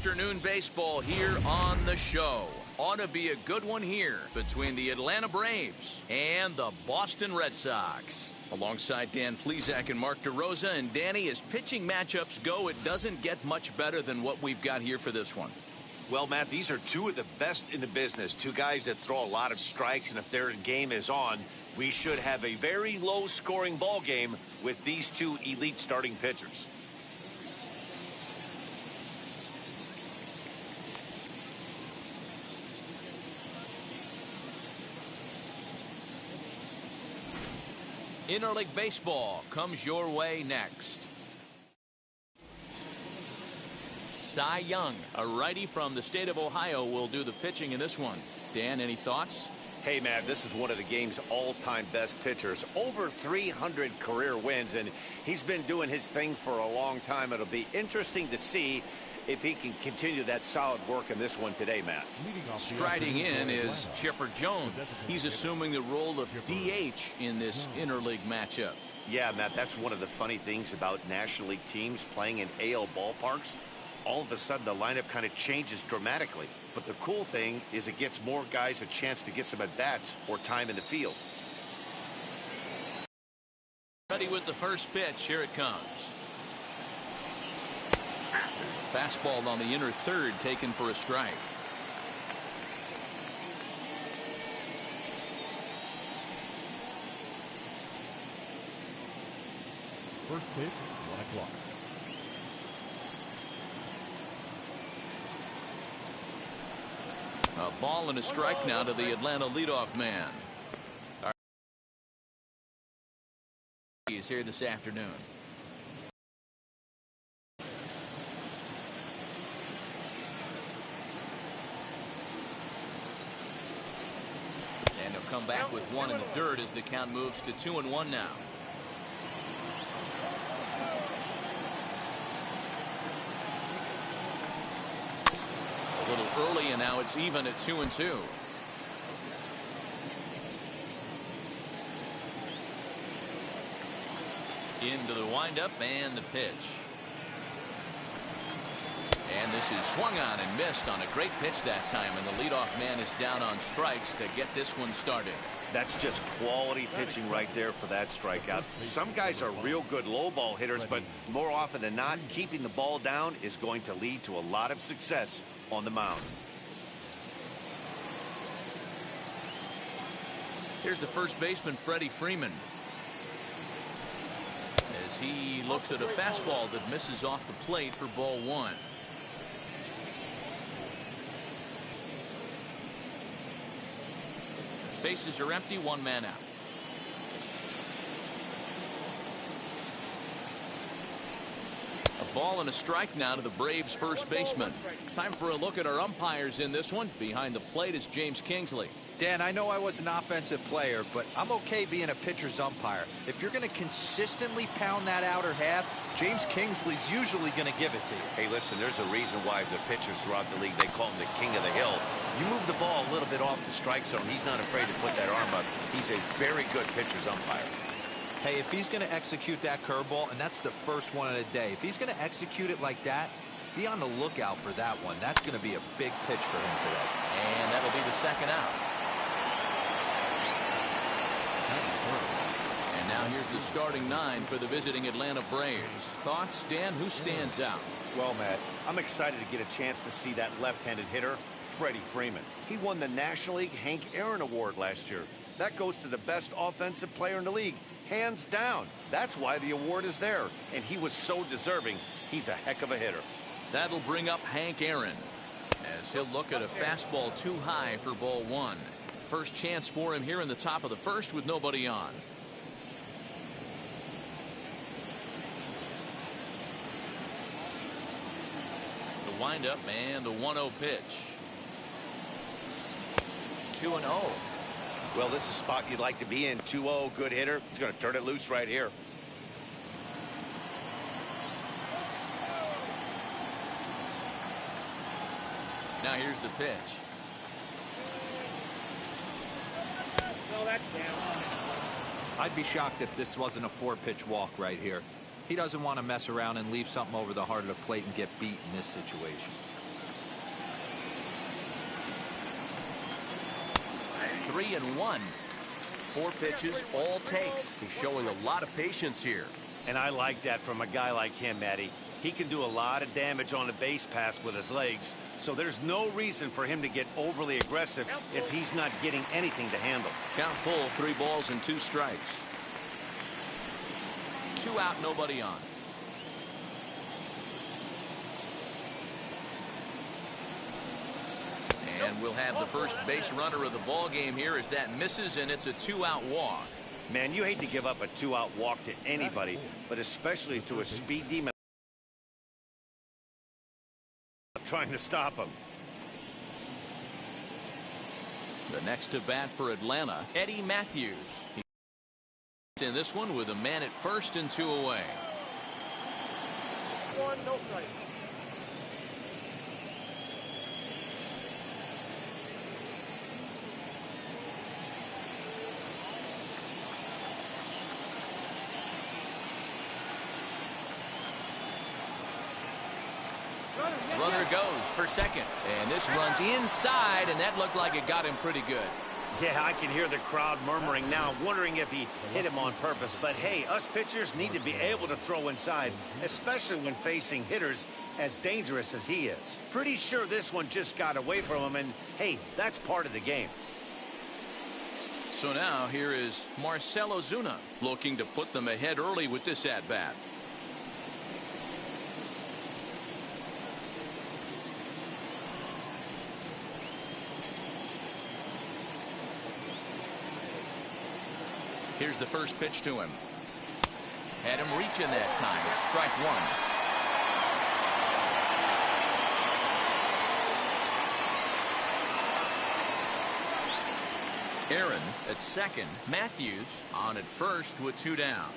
afternoon baseball here on the show. Ought to be a good one here between the Atlanta Braves and the Boston Red Sox. Alongside Dan Plesac and Mark DeRosa. And Danny, as pitching matchups go, it doesn't get much better than what we've got here for this one. Well, Matt, these are two of the best in the business. Two guys that throw a lot of strikes, and if their game is on, we should have a very low-scoring ball game with these two elite starting pitchers. Interleague Baseball comes your way next. Cy Young, a righty from the state of Ohio, will do the pitching in this one. Dan, any thoughts? Hey, man, this is one of the game's all-time best pitchers. Over 300 career wins, and he's been doing his thing for a long time. It'll be interesting to see if he can continue that solid work in this one today, Matt. Striding in is Chipper Jones. He's assuming the role of DH in this interleague matchup. Yeah, Matt, that's one of the funny things about National League teams playing in AL ballparks. All of a sudden, the lineup kind of changes dramatically. But the cool thing is it gets more guys a chance to get some at-bats or time in the field. Ready with the first pitch. Here it comes. Fastball on the inner third, taken for a strike. First pitch, 1 o'clock. A ball and a strike now to the Atlanta leadoff man. He's here this afternoon. And he'll come back with one in the dirt as the count moves to 2-1 now. A little early, and now it's even at 2-2. Into the windup and the pitch. And this is swung on and missed on a great pitch that time, and the leadoff man is down on strikes to get this one started. That's just quality pitching right there for that strikeout. Some guys are real good low ball hitters, but more often than not, keeping the ball down is going to lead to a lot of success on the mound. Here's the first baseman, Freddie Freeman, as he looks at a fastball that misses off the plate for ball one. Bases are empty, one man out. A ball and a strike now to the Braves first baseman. Time for a look at our umpires in this one. Behind the plate is James Kingsley. Dan, I know I was an offensive player, but I'm okay being a pitcher's umpire. If you're going to consistently pound that outer half, James Kingsley's usually going to give it to you. Hey, listen, there's a reason why the pitchers throughout the league, they call him the king of the hill. You move the ball a little bit off the strike zone, he's not afraid to put that arm up. He's a very good pitcher's umpire. Hey, if he's going to execute that curveball, and that's the first one of the day, if he's going to execute it like that, be on the lookout for that one. That's going to be a big pitch for him today. And that'll be the second out. And now here's the starting nine for the visiting Atlanta Braves. Thoughts, Dan? Who stands out? Well, Matt, I'm excited to get a chance to see that left-handed hitter, Freddie Freeman. He won the National League Hank Aaron Award last year. That goes to the best offensive player in the league, hands down. That's why the award is there, and he was so deserving. He's a heck of a hitter. That'll bring up Hank Aaron as he'll look at a fastball too high for ball one. First chance for him here in the top of the first with nobody on. The windup and the 1-0 pitch. 2-0. Well, this is a spot you'd like to be in. 2-0, good hitter. He's going to turn it loose right here. Now here's the pitch. I'd be shocked if this wasn't a 4-pitch walk right here. He doesn't want to mess around and leave something over the heart of the plate and get beat in this situation. 3-1. 4 pitches, all takes. He's showing a lot of patience here. And I like that from a guy like him, Matty. He can do a lot of damage on a base pass with his legs, so there's no reason for him to get overly aggressive if he's not getting anything to handle. Count full, 3 balls and 2 strikes. 2 out, nobody on. And we'll have the first base runner of the ball game here as that misses, and it's a 2-out walk. Man, you hate to give up a 2-out walk to anybody, but especially to a speed demon trying to stop him. The next to bat for Atlanta, Eddie Matthews. He's in this one with a man at first and 2 away. 1, no strike. Runner goes for second, and this runs inside, and that looked like it got him pretty good. Yeah, I can hear the crowd murmuring now, wondering if he hit him on purpose. But hey, us pitchers need to be able to throw inside, especially when facing hitters as dangerous as he is. Pretty sure this one just got away from him, and hey, that's part of the game. So now here is Marcell Ozuna looking to put them ahead early with this at-bat. Here's the first pitch to him. Had him reaching that time. It's strike 1. Aaron at second. Matthews on at first with 2 down.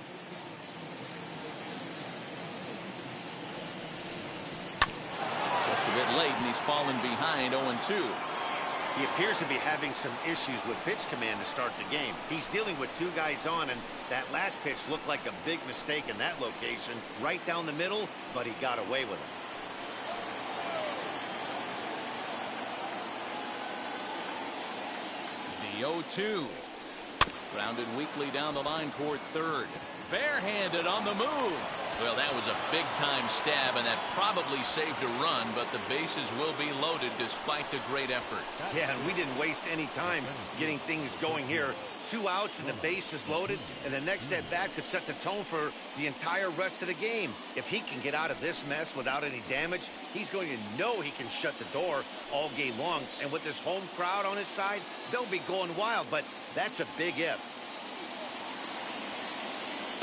Just a bit late, and he's fallen behind 0-2. He appears to be having some issues with pitch command to start the game. He's dealing with 2 guys on, and that last pitch looked like a big mistake in that location, right down the middle, but he got away with it. The 0-2. Grounded weakly down the line toward third. Barehanded on the move. Well, that was a big-time stab, and that probably saved a run, but the bases will be loaded despite the great effort. Yeah, and we didn't waste any time getting things going here. 2 outs and the base is loaded, and the next at-bat could set the tone for the entire rest of the game. If he can get out of this mess without any damage, he's going to know he can shut the door all game long, and with this home crowd on his side, they'll be going wild, but that's a big if.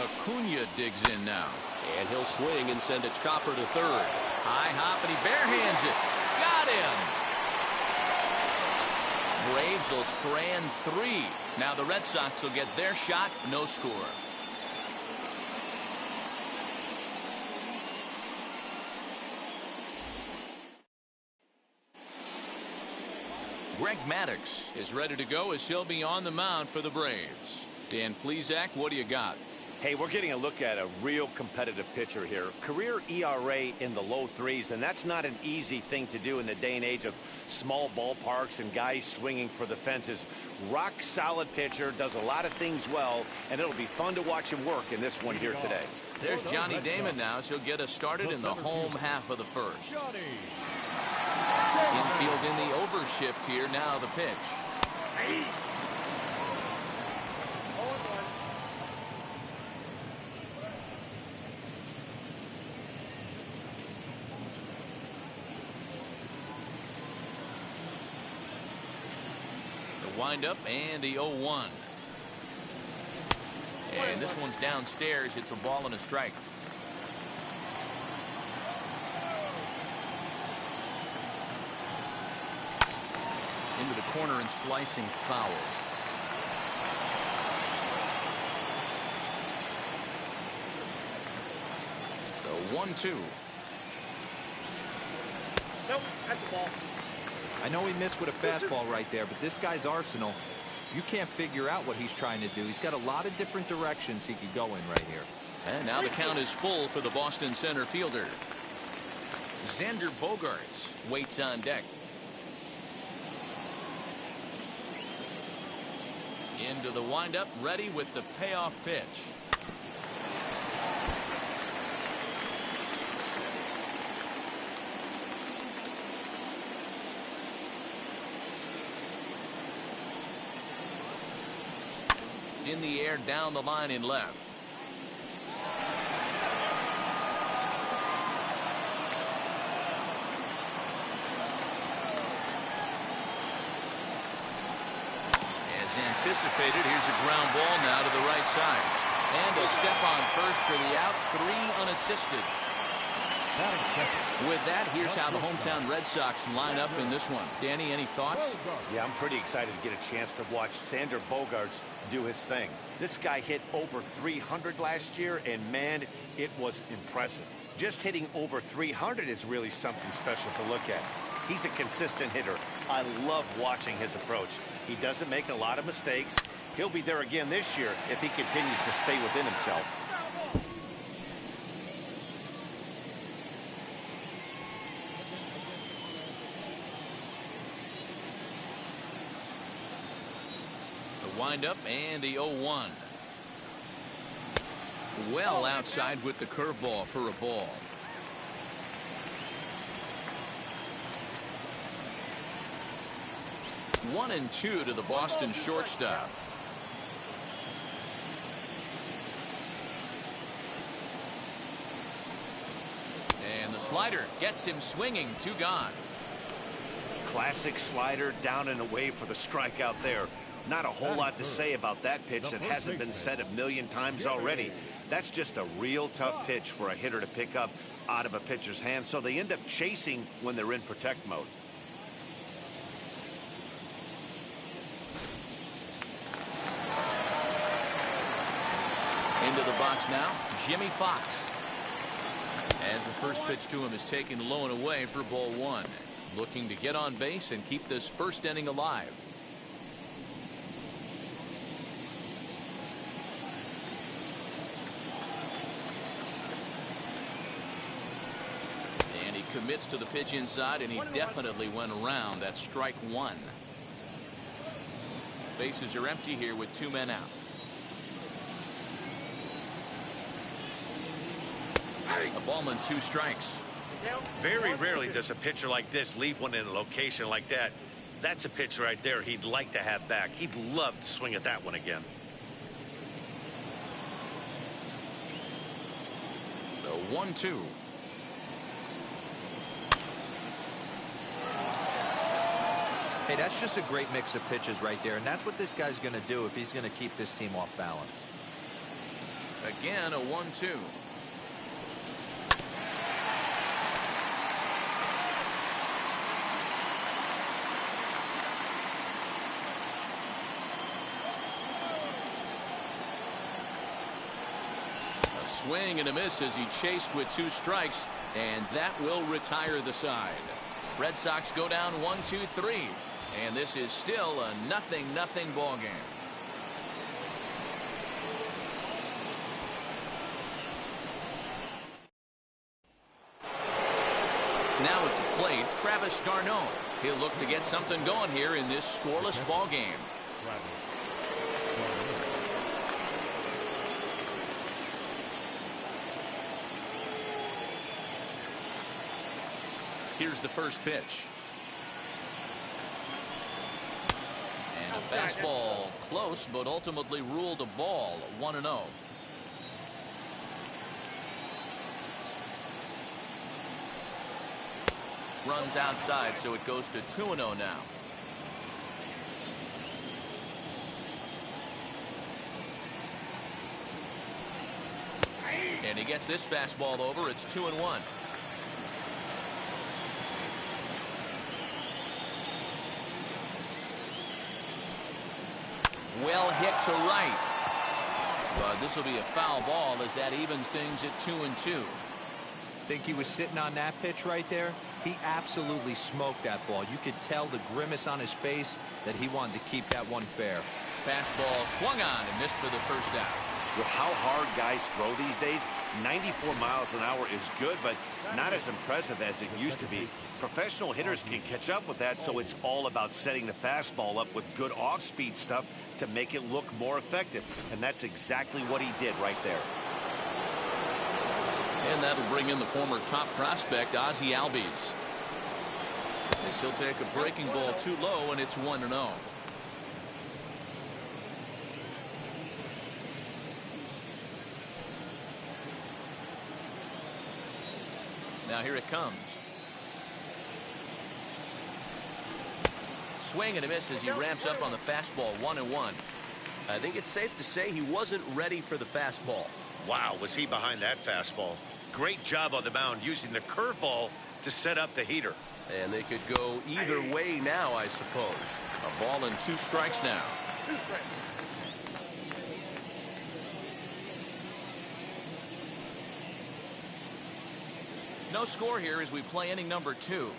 Acuna digs in now. And he'll swing and send a chopper to third. High hop, and he barehands it. Got him. Braves will strand 3. Now the Red Sox will get their shot. No score. Greg Maddux is ready to go as he'll be on the mound for the Braves. Dan Plesac, what do you got? Hey, we're getting a look at a real competitive pitcher here. Career ERA in the low 3s, and that's not an easy thing to do in the day and age of small ballparks and guys swinging for the fences. Rock solid pitcher, does a lot of things well, and it'll be fun to watch him work in this one here today. There's Johnny Damon now, so he'll get us started in the home half of the first. Infield in the overshift here. Now the pitch. Wind up and the 0-1. And this one's downstairs. It's a ball and a strike. Into the corner and slicing foul. The 1-2. Nope, that's the ball. I know he missed with a fastball right there, but this guy's arsenal, you can't figure out what he's trying to do. He's got a lot of different directions he could go in right here. And now the count is full for the Boston center fielder. Xander Bogaerts waits on deck. Into the windup, ready with the payoff pitch. In the air, down the line in left. As anticipated, here's a ground ball now to the right side. And a step on first for the out, 3 unassisted. With that, here's how the hometown Red Sox line up in this one. Danny, any thoughts? Yeah, I'm pretty excited to get a chance to watch Sander Bogaerts do his thing. This guy hit over 300 last year, and man, it was impressive. Just hitting over 300 is really something special to look at. He's a consistent hitter. I love watching his approach. He doesn't make a lot of mistakes. He'll be there again this year if he continues to stay within himself. The windup and the 0-1. Well outside with the curveball for a ball. One and two to the Boston shortstop. And the slider gets him swinging. 2 gone. Classic slider down and away for the strikeout there. Not a whole lot to say about that pitch that hasn't been said a million times already. That's just a real tough pitch for a hitter to pick up out of a pitcher's hand, so they end up chasing when they're in protect mode. Into the box now, Jimmy Fox. As the first pitch to him is taken low and away for ball 1. Looking to get on base and keep this first inning alive. And he commits to the pitch inside, and he definitely went around. That's strike 1. Bases are empty here with 2 men out. A ballman, 2 strikes. Very rarely does a pitcher like this leave one in a location like that. That's a pitch right there he'd like to have back. He'd love to swing at that one again. The 1-2. Hey, that's just a great mix of pitches right there, and that's what this guy's going to do if he's going to keep this team off balance. Again, a 1-2. Swing and a miss as he chased with 2 strikes, and that will retire the side. Red Sox go down 1-2-3, and this is still a 0-0 ball game. Now at the plate, Travis d'Arnaud. He'll look to get something going here in this scoreless ball game. Here's the first pitch. And a fastball close, but ultimately ruled a ball. 1-0. Runs outside, so it goes to 2-0 now. And he gets this fastball over. It's 2-1. Well hit to right. But this will be a foul ball as that evens things at 2-2. Think he was sitting on that pitch right there? He absolutely smoked that ball. You could tell the grimace on his face that he wanted to keep that one fair. Fastball swung on and missed for the first out. With how hard guys throw these days, 94 miles an hour is good, but not as impressive as it used to be. Professional hitters can catch up with that, so it's all about setting the fastball up with good off-speed stuff to make it look more effective. And that's exactly what he did right there. And that'll bring in the former top prospect, Ozzie Albies. As he'll take a breaking ball too low, and it's 1-0. Now here it comes. Swing and a miss as he ramps up on the fastball. 1-1. I think it's safe to say he wasn't ready for the fastball. Wow, was he behind that fastball. Great job on the mound using the curveball to set up the heater. And they could go either way now, I suppose. A ball and 2 strikes now. No score here as we play inning number 2.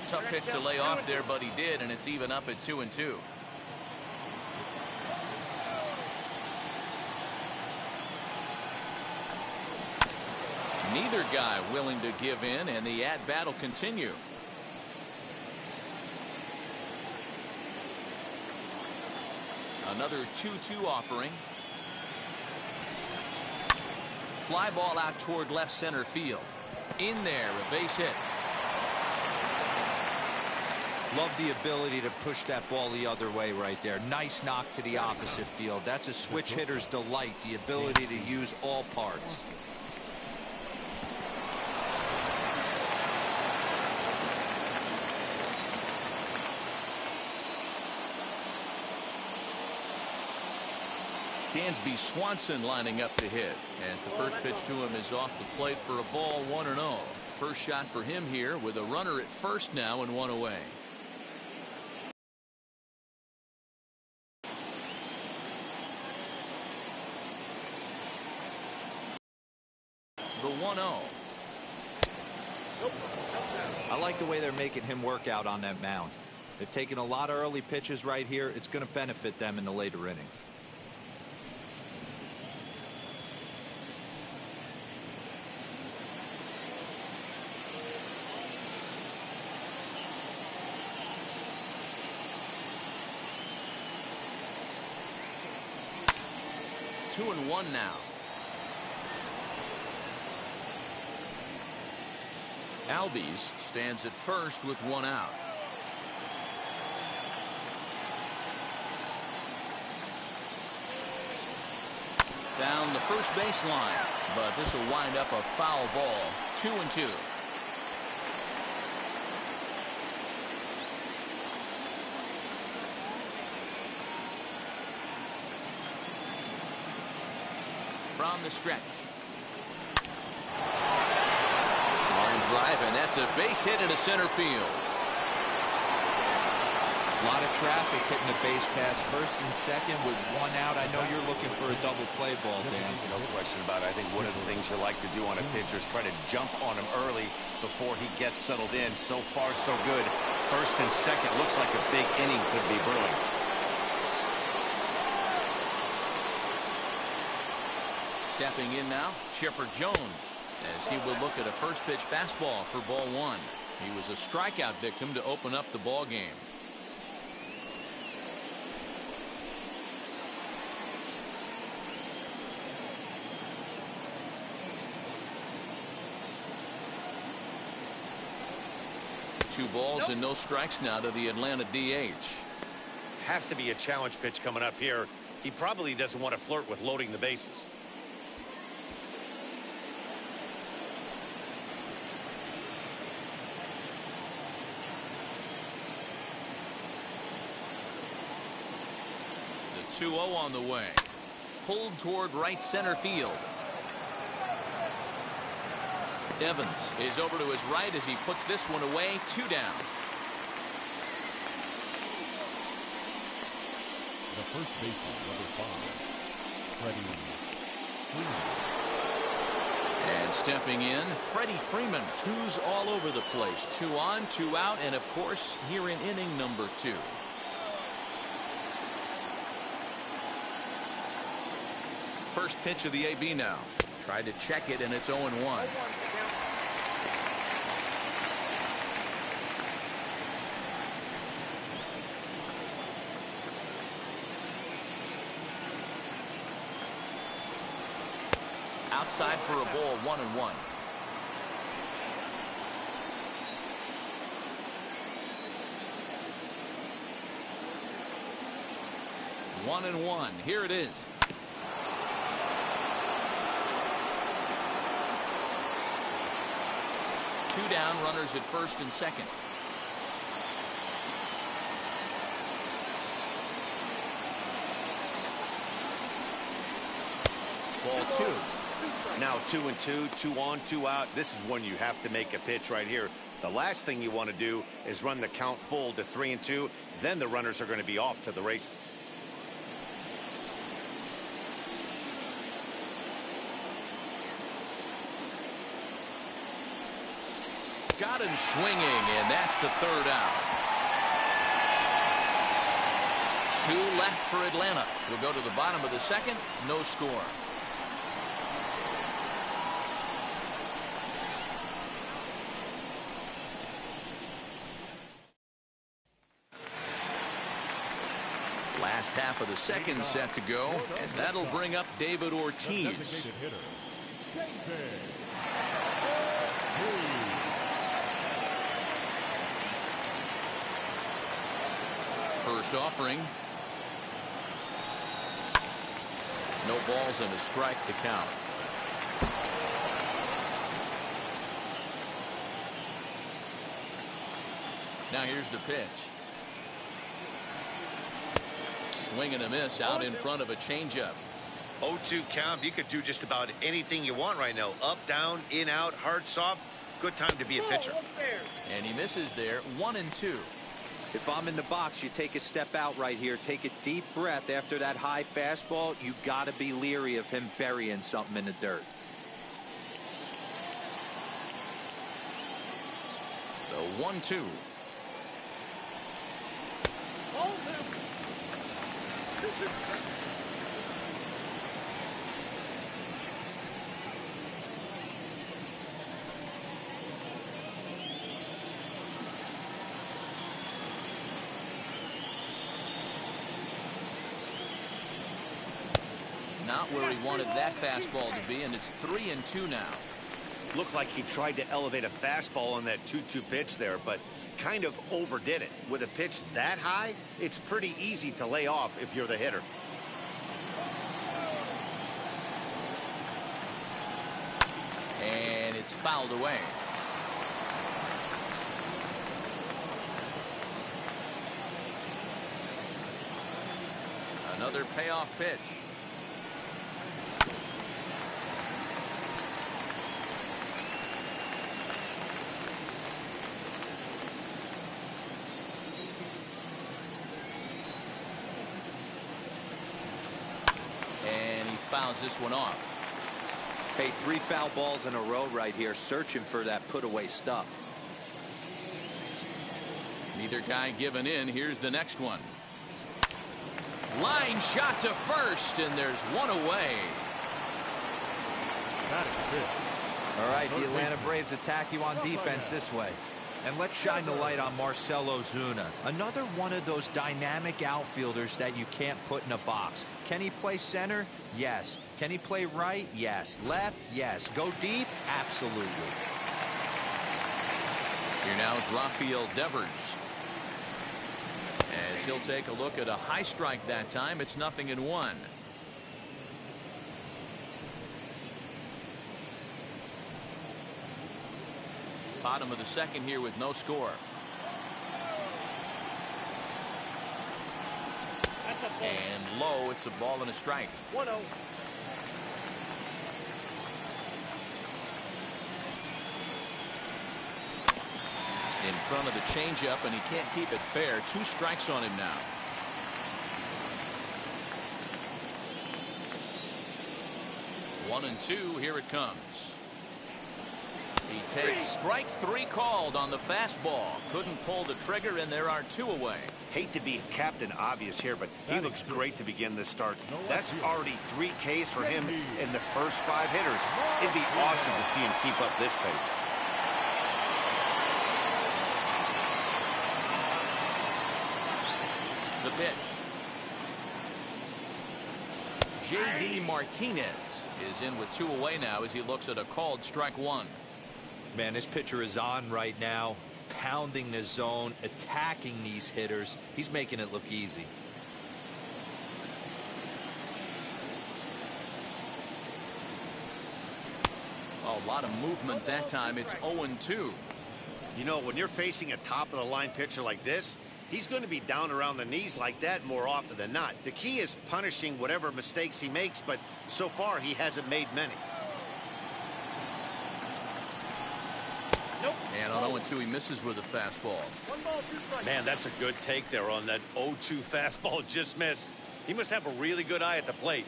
Tough pitch to lay off there, but he did, and it's even up at 2-2. Neither guy willing to give in, and the at-bat will continue. Another 2-2 offering. Fly ball out toward left center field. In there, a base hit. Love the ability to push that ball the other way right there. Nice knock to the opposite field. That's a switch hitter's delight, the ability to use all parts. Dansby Swanson lining up to hit as the first pitch to him is off the plate for a ball. 1-0. First shot for him here with a runner at first now and 1 away. The 1-0. I like the way they're making him work out on that mound. They've taken a lot of early pitches right here. It's going to benefit them in the later innings. Two and 1 now. Albies stands at first with 1 out. Down the first baseline, but this will wind up a foul ball. 2-2. From the stretch. Line drive, and that's a base hit into center field. A lot of traffic hitting the base pass first and second with 1 out. I know you're looking for a double play ball, Dan. No question about it. I think one of the things you like to do on a pitcher is try to jump on him early before he gets settled in. So far, so good. First and second looks like a big inning could be brewing. Stepping in now, Chipper Jones, as he will look at a first pitch fastball for ball 1. He was a strikeout victim to open up the ball game. Two balls and no strikes now to the Atlanta DH. Has to be a challenge pitch coming up here. He probably doesn't want to flirt with loading the bases. The 2-0 on the way. Pulled toward right center field. Evans is over to his right as he puts this one away. 2 down. The first baseman, number 5, Freddie Freeman. And stepping in, Freddie Freeman. 2s all over the place. 2 on, 2 out, and of course here in inning number 2. First pitch of the AB now. Tried to check it, and it's 0-1. Outside for a ball, 1-1. One and one. Here it is. Two down, runners at first and second. Ball two. Now 2-2, 2 on, 2 out. This is when you have to make a pitch right here. The last thing you want to do is run the count full to 3-2. Then the runners are going to be off to the races. Got him swinging, and that's the third out. Two left for Atlanta. We'll go to the bottom of the second. No score. Last half of the second set to go, and that'll bring up David Ortiz. First offering. No balls and a strike to count. Now here's the pitch. Swing and a miss out in front of a changeup. 0-2 count. You could do just about anything you want right now. Up, down, in, out, hard, soft. Good time to be a pitcher. And he misses there. 1-2. If I'm in the box, you take a step out right here. Take a deep breath after that high fastball. You got to be leery of him burying something in the dirt. The 1-2. Not where he wanted that fastball to be, and it's 3-2 now. Looked like he tried to elevate a fastball on that 2-2 pitch there, but kind of overdid it. With a pitch that high, it's pretty easy to lay off if you're the hitter. And it's fouled away. Another payoff pitch. And he fouls this one off. Hey, 3 foul balls in a row right here, searching for that put-away stuff. Neither guy giving in. Here's the next one. Line shot to first, and there's one away. All right, the Atlanta Braves attack you on defense this way. And let's shine the light on Marcell Ozuna. Another one of those dynamic outfielders that you can't put in a box. Can he play center? Yes. Can he play right? Yes. Left? Yes. Go deep? Absolutely. Here now is Rafael Devers. As he'll take a look at a high strike that time. It's 0-1. Bottom of the second here with no score. And low, it's a ball and a strike. 1-0. In front of the changeup, and he can't keep it fair. 2 strikes on him now. One and two. Here it comes. He takes strike 3 called on the fastball. Couldn't pull the trigger, and there are 2 away. Hate to be Captain Obvious here, but he looks great to begin this start. That's already 3 Ks for him in the first 5 hitters. It'd be awesome to see him keep up this pace. The pitch. J.D. Martinez is in with 2 away now as he looks at a called strike 1. Man, this pitcher is on right now, pounding the zone, attacking these hitters. He's making it look easy. A lot of movement that time. It's 0-2. You know, when you're facing a top-of-the-line pitcher like this, he's going to be down around the knees like that more often than not. The key is punishing whatever mistakes he makes, but so far he hasn't made many. Nope. And on 0-2, he misses with a fastball. 1 ball, 2 strikes. Man, that's a good take there on that 0-2 fastball just missed. He must have a really good eye at the plate.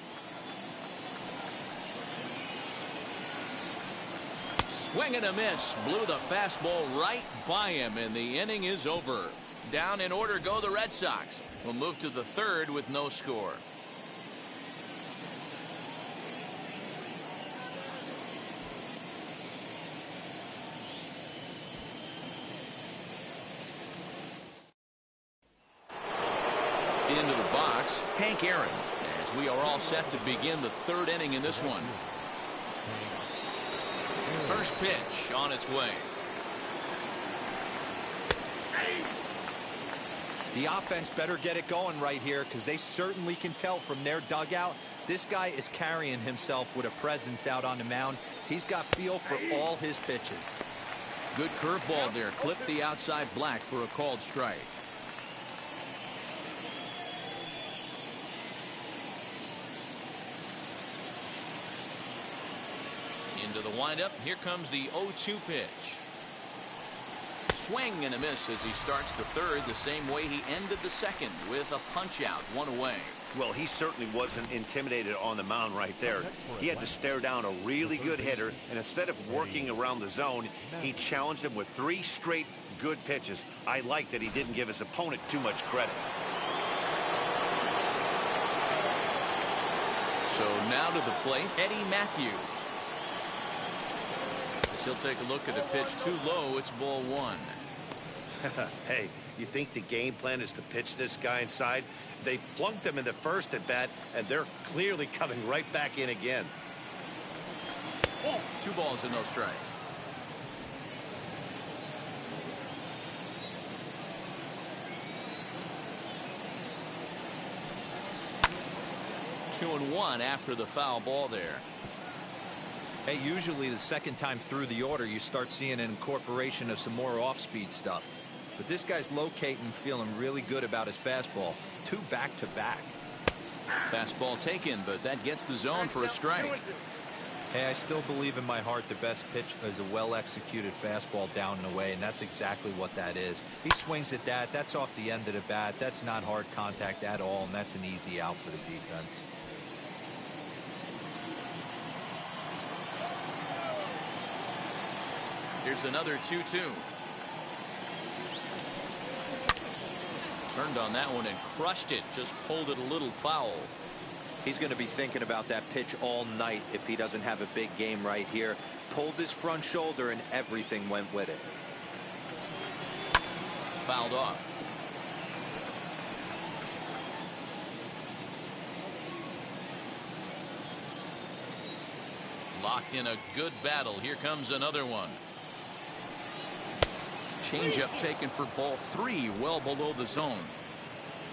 Swing and a miss. Blew the fastball right by him, and the inning is over. Down in order go the Red Sox. We'll move to the 3rd with no score. Into the box, Hank Aaron, as we are all set to begin the 3rd inning in this one. First pitch on its way. The offense better get it going right here, because they certainly can tell from their dugout this guy is carrying himself with a presence out on the mound. He's got feel for all his pitches. Good curveball there. Clipped the outside black for a called strike. Into the windup. Here comes the 0-2 pitch. Swing and a miss as he starts the 3rd the same way he ended the 2nd with a punch out, 1 away. Well, he certainly wasn't intimidated on the mound right there. He had to stare down a really good hitter, and instead of working around the zone, he challenged him with 3 straight good pitches. I like that he didn't give his opponent too much credit. So now to the plate, Eddie Matthews. He'll take a look at a pitch too low. It's ball 1. Hey, you think the game plan is to pitch this guy inside? They plunked him in the first at bat, and they're clearly coming right back in again. 2 balls and no strikes. Two and 1 after the foul ball there. Hey, usually the 2nd time through the order, you start seeing an incorporation of some more off-speed stuff. But this guy's locating, feeling really good about his fastball. 2 back-to-back. Fastball taken, but that gets the zone for a strike. Hey, I still believe in my heart the best pitch is a well-executed fastball down and away, and that's exactly what that is. He swings at that. That's off the end of the bat. That's not hard contact at all, and that's an easy out for the defense. Here's another 2-2. Turned on that one and crushed it. Just pulled it a little foul. He's going to be thinking about that pitch all night if he doesn't have a big game right here. Pulled his front shoulder and everything went with it. Fouled off. Locked in a good battle. Here comes another one. Changeup taken for ball 3, well below the zone.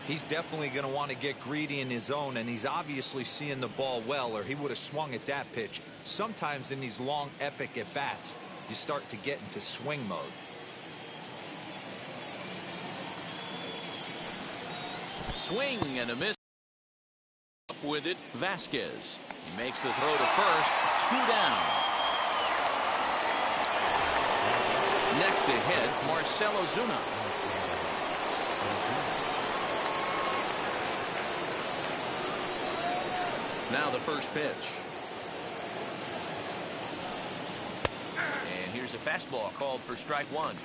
He's definitely going to want to get greedy in his zone, and he's obviously seeing the ball well, or he would have swung at that pitch. Sometimes in these long, epic at-bats, you start to get into swing mode. Swing and a miss. Up with it, Vasquez. He makes the throw to first. 2 down. Next to hit, Marcelo Zuna. Now the first pitch. And here's a fastball called for strike 1.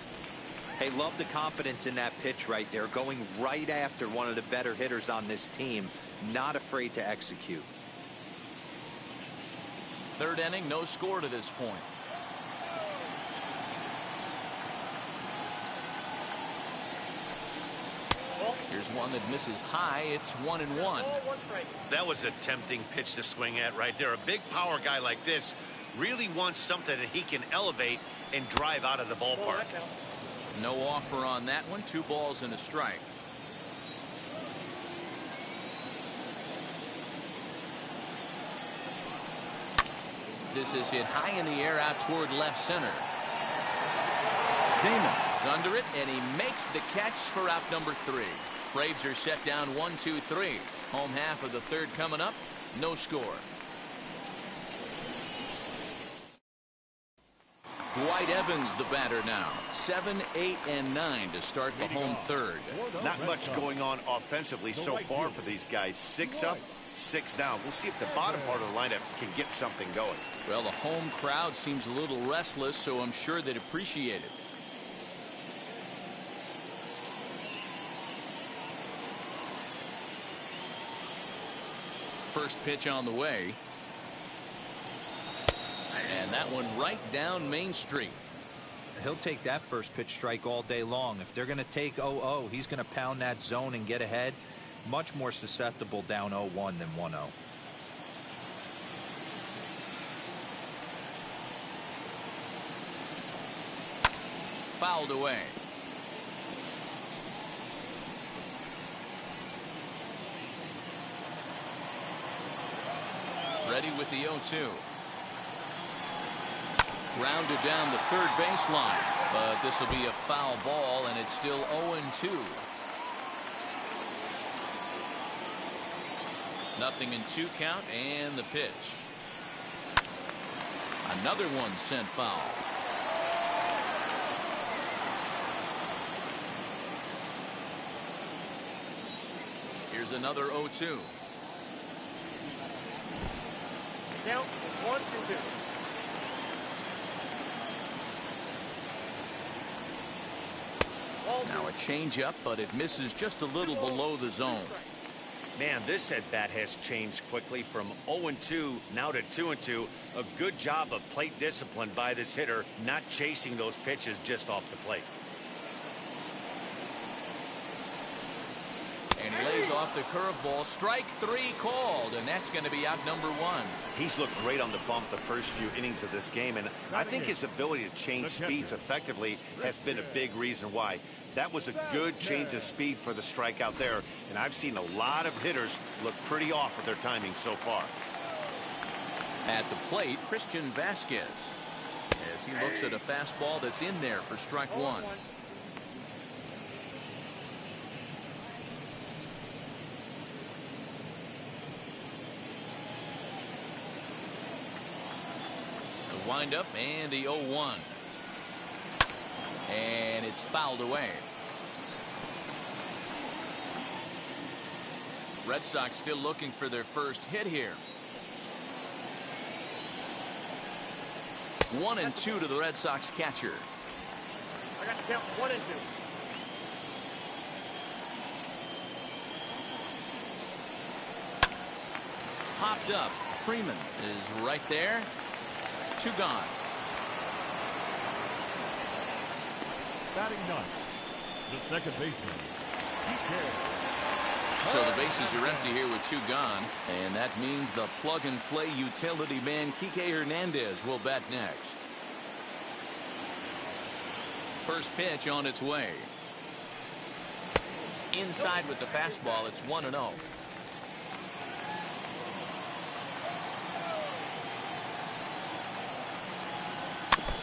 Hey, love the confidence in that pitch right there, going right after one of the better hitters on this team, not afraid to execute. Third inning, no score to this point. Here's one that misses high. It's 1-1. That was a tempting pitch to swing at right there. A big power guy like this really wants something that he can elevate and drive out of the ballpark. No offer on that one. 2 balls and a strike. This is hit high in the air out toward left center. Damon is under it, and he makes the catch for out number 3. Braves are set down 1-2-3. Home half of the third coming up. No score. Dwight Evans, the batter now. 7, 8, and 9 to start the home third. Not much going on offensively so far for these guys. 6 up, 6 down. We'll see if the bottom part of the lineup can get something going. Well, the home crowd seems a little restless, so I'm sure they'd appreciate it. First pitch on the way. And that one right down Main Street. He'll take that first pitch strike all day long. If they're going to take 0-0, he's going to pound that zone and get ahead. Much more susceptible down 0-1 than 1-0. Fouled away. Ready with the 0-2. Grounded down the third baseline, but this will be a foul ball, and it's still 0-2. Nothing in 2 count, and the pitch. Another one sent foul. Here's another 0-2. Count 1-2. Now a changeup, but it misses just a little below the zone. Man, this at-bat has changed quickly from 0-2 now to 2-2. A good job of plate discipline by this hitter, not chasing those pitches just off the plate. And he lays off the curveball. Strike 3 called, and that's going to be out number 1. He's looked great on the bump the first few innings of this game, and I think his ability to change speeds effectively has been a big reason why. That was a good change of speed for the strikeout there, and I've seen a lot of hitters look pretty off with their timing so far. At the plate, Christian Vasquez, as he looks at a fastball that's in there for strike 1. The windup and the 0-1. And it's fouled away. Red Sox still looking for their first hit here. 1-2 to the Red Sox catcher. I got to count 1-2. Popped up. Freeman is right there. 2 gone. Batting ninth, the second baseman, So the bases are empty here with 2 gone, and that means the plug-and-play utility man Kike Hernandez will bat next. First pitch on its way. Inside with the fastball, it's 1-0.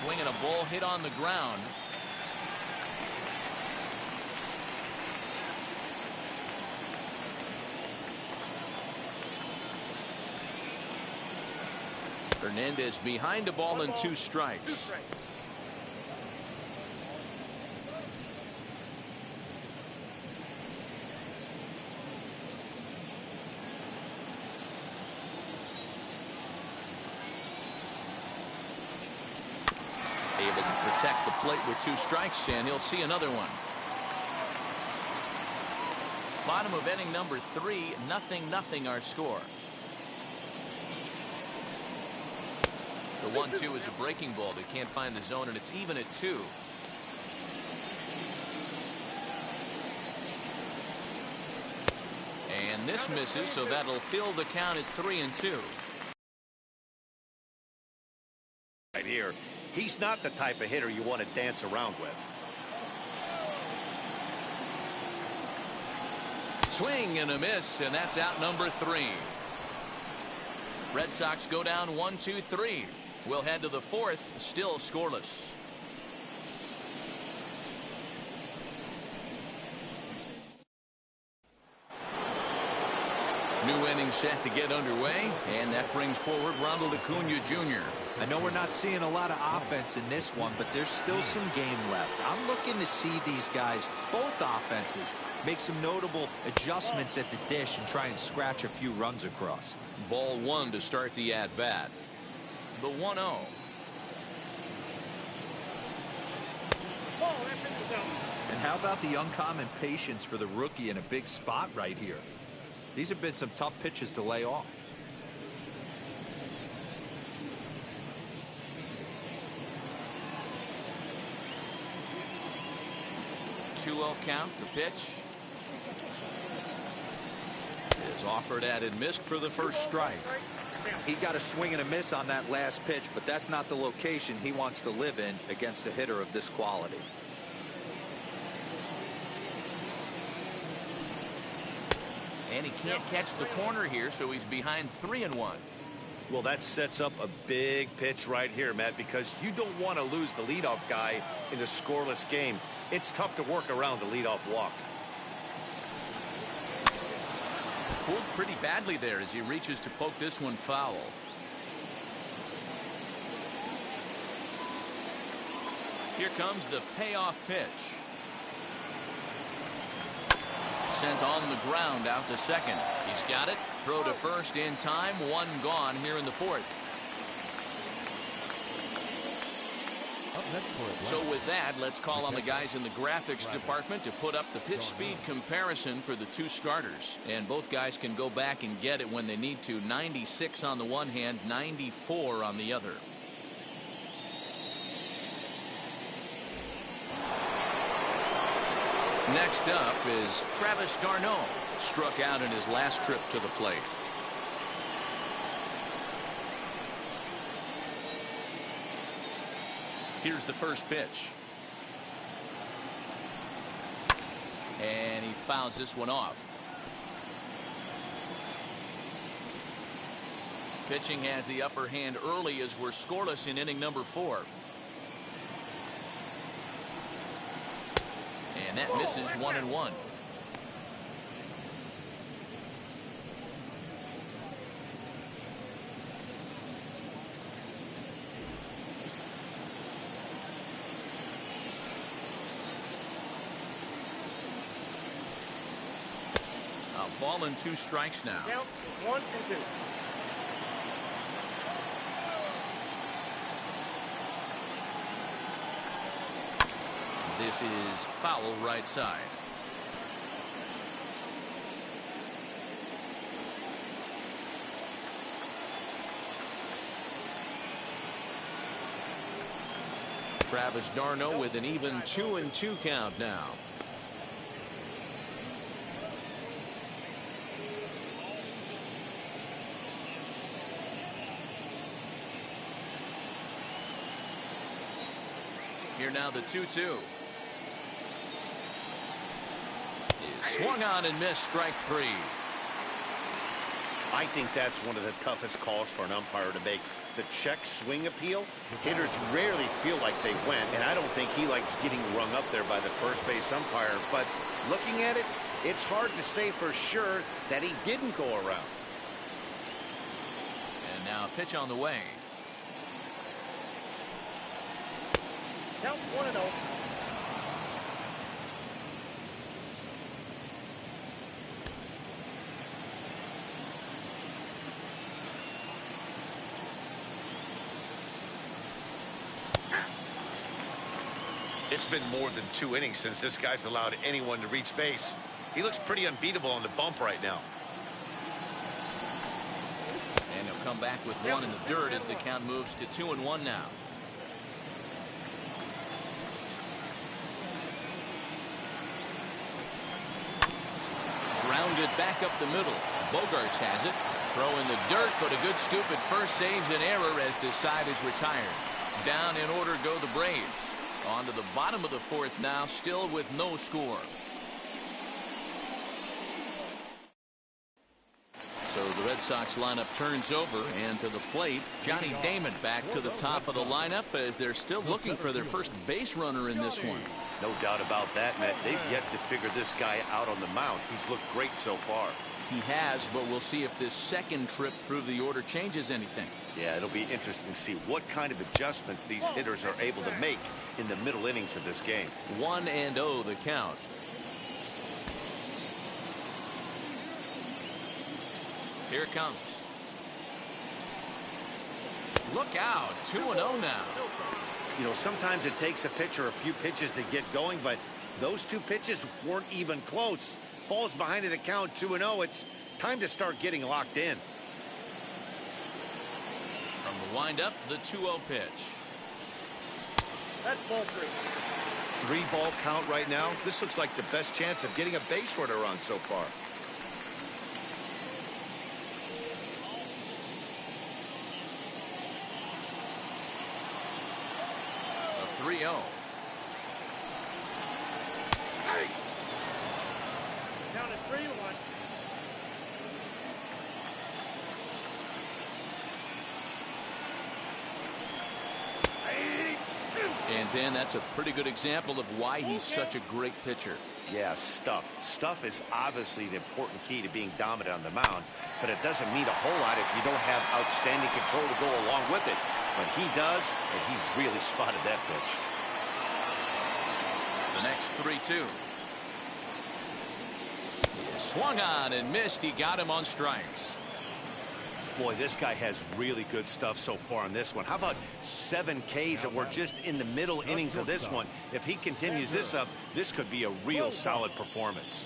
Swinging a ball hit on the ground. Hernandez behind a ball and 2 strikes. A able to protect the plate with 2 strikes, and he'll see another one. Bottom of inning number 3, 0-0 our score. The 1-2 is a breaking ball. They can't find the zone, and it's even at 2. And this misses, so that'll fill the count at 3-2. Right here, he's not the type of hitter you want to dance around with. Swing and a miss, and that's out number 3. Red Sox go down 1-2-3. We'll head to the 4th, still scoreless. New inning set to get underway, and that brings forward Ronald Acuna Jr. I know we're not seeing a lot of offense in this one, but there's still some game left. I'm looking to see these guys, both offenses, make some notable adjustments at the dish and try and scratch a few runs across. Ball 1 to start the at-bat. The 1-0. And how about the uncommon patience for the rookie in a big spot right here? These have been some tough pitches to lay off. 2-0 count. The pitch is offered at and missed for the first strike. He got a swing and a miss on that last pitch, but that's not the location he wants to live in against a hitter of this quality. And he can't catch the corner here, so he's behind 3-1. Well, that sets up a big pitch right here, Matt, because you don't want to lose the leadoff guy in a scoreless game. It's tough to work around the leadoff walk. Fooled pretty badly there as he reaches to poke this one foul. Here comes the payoff pitch. Sent on the ground out to second. He's got it. Throw to first in time. 1 gone here in the 4th. So with that, let's call on the guys in the graphics department to put up the pitch speed comparison for the 2 starters. And both guys can go back and get it when they need to. 96 on the one hand, 94 on the other. Next up is Travis d'Arnaud. Struck out in his last trip to the plate. Here's the first pitch. And he fouls this one off. Pitching has the upper hand early as we're scoreless in inning number 4. And that misses 1-1. A ball and 2 strikes now. Count 1-2. This is foul right side. Travis d'Arnaud with an even 2-2 count now. Here now the 2-2. Swung on and missed, strike 3. I think that's one of the toughest calls for an umpire to make. The check swing appeal. Hitters rarely feel like they went, and I don't think he likes getting rung up there by the first base umpire. But looking at it, it's hard to say for sure that he didn't go around. And now a pitch on the way. Count 1-0. It's been more than 2 innings since this guy's allowed anyone to reach base. He looks pretty unbeatable on the bump right now. And he'll come back with one in the dirt as the count moves to 2-1 now. Grounded back up the middle. Bogarts has it. Throw in the dirt, but a good scoop at first saves an error as this side is retired. Down in order go the Braves. On to the bottom of the 4th now, still with no score. So the Red Sox lineup turns over, and to the plate, Johnny Damon back to the top of the lineup as they're still looking for their first base runner in this one. No doubt about that, Matt. They've yet to figure this guy out on the mound. He's looked great so far. He has, but we'll see if this second trip through the order changes anything. Yeah, it'll be interesting to see what kind of adjustments these hitters are able to make in the middle innings of this game. 1-0 the count. Here it comes. Look out, 2-0 now. You know, sometimes it takes a pitcher a few pitches to get going, but those 2 pitches weren't even close. Falls behind in the count, 2-0. It's time to start getting locked in. From the windup, the 2-0 pitch. That's ball 3. 3-ball count right now. This looks like the best chance of getting a base runner on so far. A 3-0. Down at 3-1. And Ben, that's a pretty good example of why he's such a great pitcher. Yeah, stuff. Stuff is obviously the important key to being dominant on the mound, but it doesn't mean a whole lot if you don't have outstanding control to go along with it. But he does, and he really spotted that pitch. The next 3-2. He swung on and missed. He got him on strikes. Boy, this guy has really good stuff so far in this one. How about 7 Ks, and we're just in the middle innings of this one. If he continues this up, this could be a real solid performance.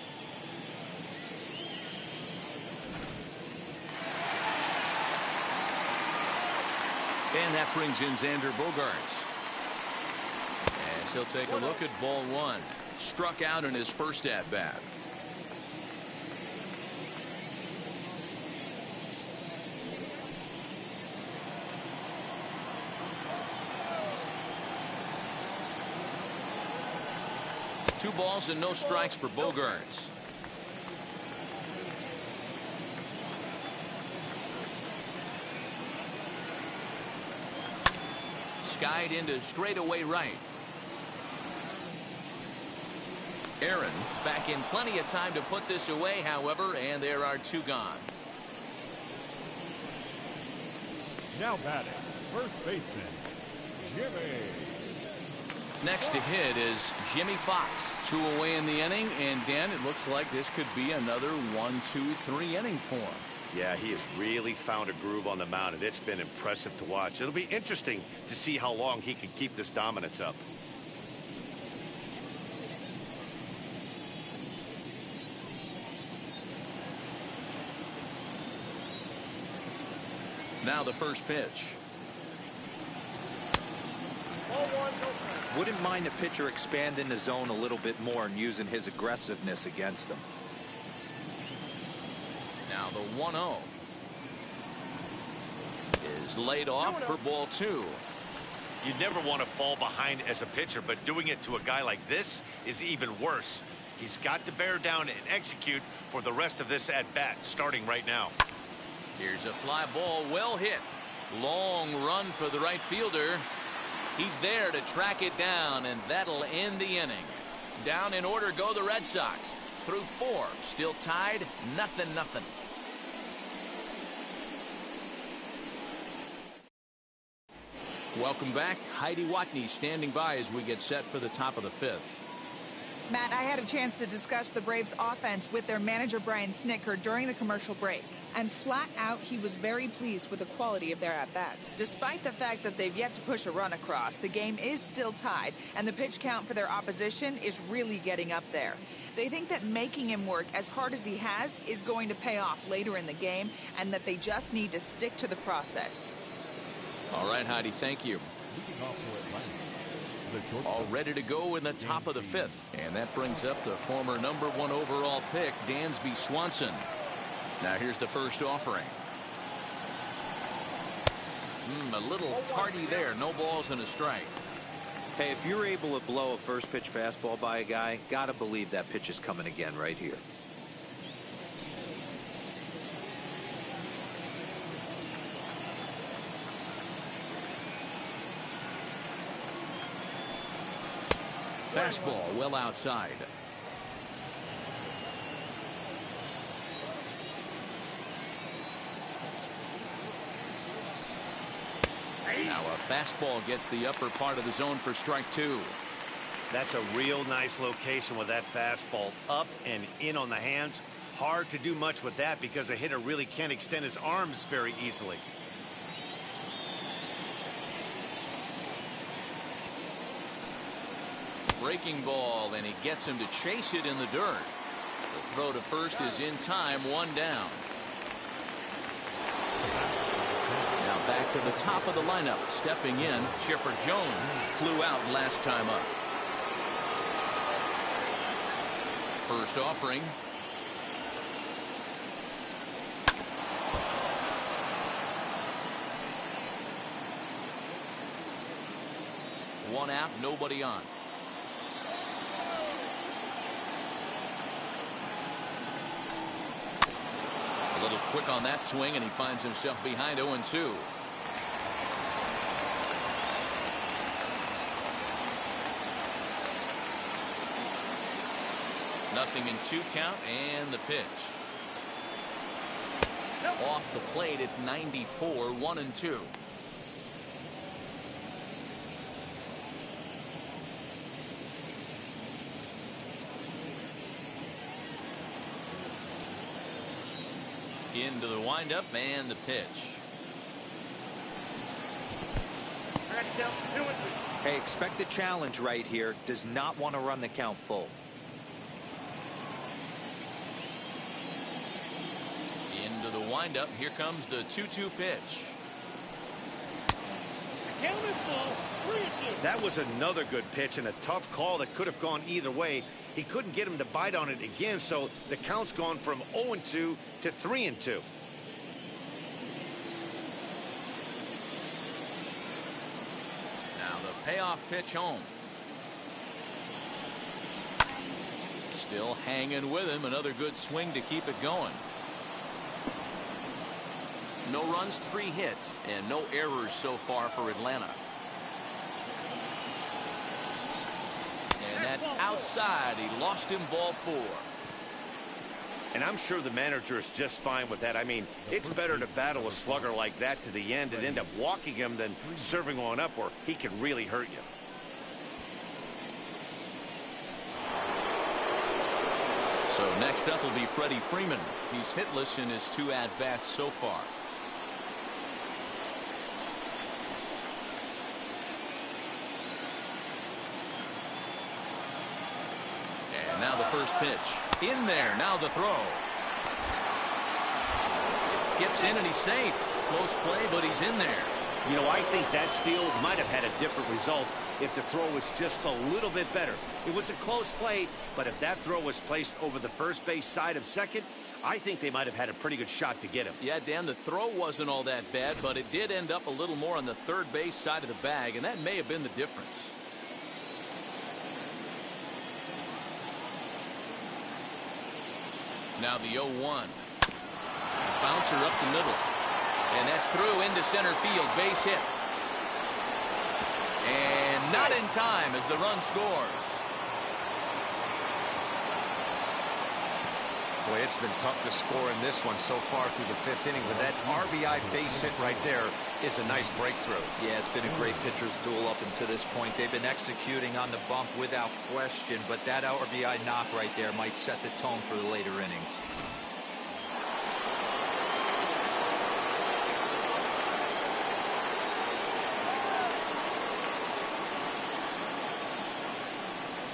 And that brings in Xander Bogarts. As he'll take a look at ball 1. Struck out in his first at-bat. Two balls and no strikes for Bogarts. Skied into straightaway right. Aaron is back in plenty of time to put this away, however, and there are 2 gone. Now batting, first baseman, Jimmy. Next to hit is Jimmy Fox. 2 away in the inning, and Dan, it looks like this could be another 1-2-3 inning for him. Yeah, he has really found a groove on the mound, and it's been impressive to watch. It'll be interesting to see how long he can keep this dominance up. Now the first pitch. Ball 1, no strike. Wouldn't mind a pitcher expanding the zone a little bit more and using his aggressiveness against them. Now the 1-0 is laid off for ball 2. You never want to fall behind as a pitcher, but doing it to a guy like this is even worse. He's got to bear down and execute for the rest of this at-bat, starting right now. Here's a fly ball, well hit. Long run for the right fielder. He's there to track it down, and that'll end the inning. Down in order go the Red Sox. Through 4, still tied, 0-0. Welcome back. Heidi Watney standing by as we get set for the top of the 5th. Matt, I had a chance to discuss the Braves offense with their manager Brian Snitker during the commercial break. and flat out he was very pleased with the quality of their at-bats. Despite the fact that they've yet to push a run across, the game is still tied, and the pitch count for their opposition is really getting up there. They think that making him work as hard as he has is going to pay off later in the game, and that they just need to stick to the process. All right, Heidi, thank you. All ready to go in the top of the fifth. And that brings up the former #1 overall pick, Dansby Swanson. Now here's the first offering. A little tardy there. No balls and a strike. Hey, if you're able to blow a first pitch fastball by a guy, gotta believe that pitch is coming again right here. Fastball well outside. Now a fastball gets the upper part of the zone for strike 2. That's a real nice location with that fastball up and in on the hands. Hard to do much with that because a hitter really can't extend his arms very easily. Breaking ball, and he gets him to chase it in the dirt. The throw to first is in time, 1 down. Now back to the top of the lineup. Stepping in, Chipper Jones flew out last time up. First offering. One out, nobody on. A little quick on that swing, and he finds himself behind 0-2. Nothing in 2 count, and the pitch. Off the plate at 94, 1-2. Into the windup and the pitch. Hey, expect a challenge right here. Does not want to run the count full. Into the windup. Here comes the 2-2 pitch. That was another good pitch and a tough call that could have gone either way. He couldn't get him to bite on it again, so the count's gone from 0-2 to 3-2. Now the payoff pitch home. Still hanging with him. Another good swing to keep it going. No runs, 3 hits, and no errors so far for Atlanta. And that's outside. He lost him, ball 4. And I'm sure the manager is just fine with that. I mean, it's better to battle a slugger like that to the end and end up walking him than serving one up where he can really hurt you. So next up will be Freddie Freeman. He's hitless in his 2 at-bats so far. And now the first pitch. In there. Now the throw. It skips in and he's safe. Close play, but he's in there. You know, I think that steal might have had a different result if the throw was just a little bit better. It was a close play, but if that throw was placed over the first base side of second, I think they might have had a pretty good shot to get him. Yeah, Dan, the throw wasn't all that bad, but it did end up a little more on the third base side of the bag, and that may have been the difference. Now the 0-1. Bouncer up the middle. And that's through into center field. Base hit. And not in time as the run scores. Boy, it's been tough to score in this one so far through the 5th inning, but that RBI base hit right there is a nice breakthrough. Yeah, it's been a great pitcher's duel up until this point. They've been executing on the bump without question, but that RBI knock right there might set the tone for the later innings.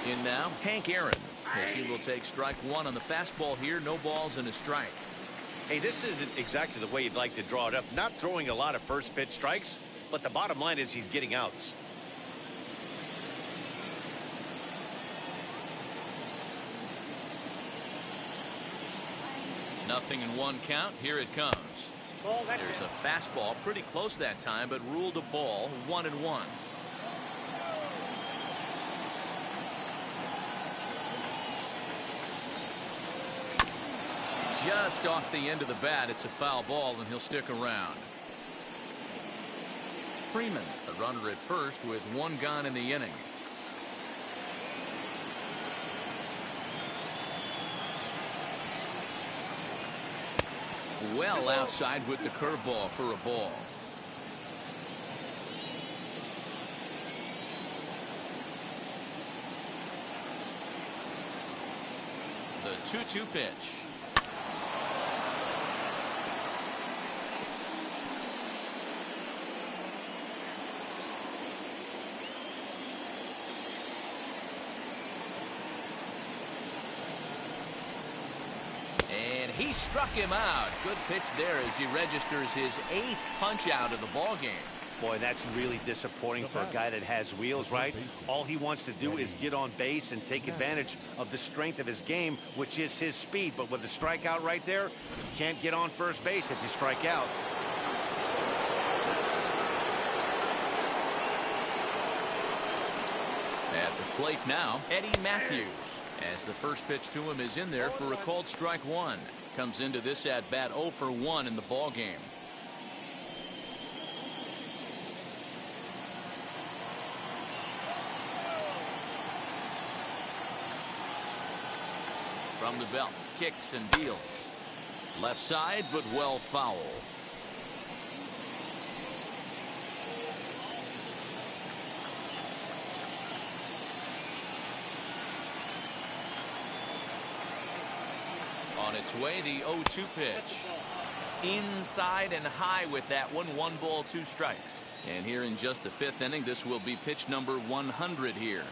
In now, Hank Aaron, as he will take strike one on the fastball here. No balls and a strike. Hey, this isn't exactly the way you'd like to draw it up. Not throwing a lot of first pitch strikes, but the bottom line is he's getting outs. Nothing in one count. Here it comes. There's a fastball pretty close that time, but ruled a ball. 1-1. Just off the end of the bat. It's a foul ball, and he'll stick around. Freeman, the runner at first, with one gone in the inning. Well outside with the curveball for a ball. The 2-2 pitch. He struck him out. Good pitch there as he registers his 8th punch out of the ball game. Boy, that's really disappointing for a guy that has wheels, right? All he wants to do is get on base and take advantage of the strength of his game, which is his speed. But with the strikeout right there, you can't get on first base if you strike out. At the plate now, Eddie Matthews, as the first pitch to him is in there for a called strike one. Comes into this at bat 0 for 1 in the ball game. From the belt, kicks and deals. Left side, but well foul. On its way, the 0-2 pitch. Inside and high with that one. 1 ball, 2 strikes. And here in just the 5th inning, this will be pitch number 100 here.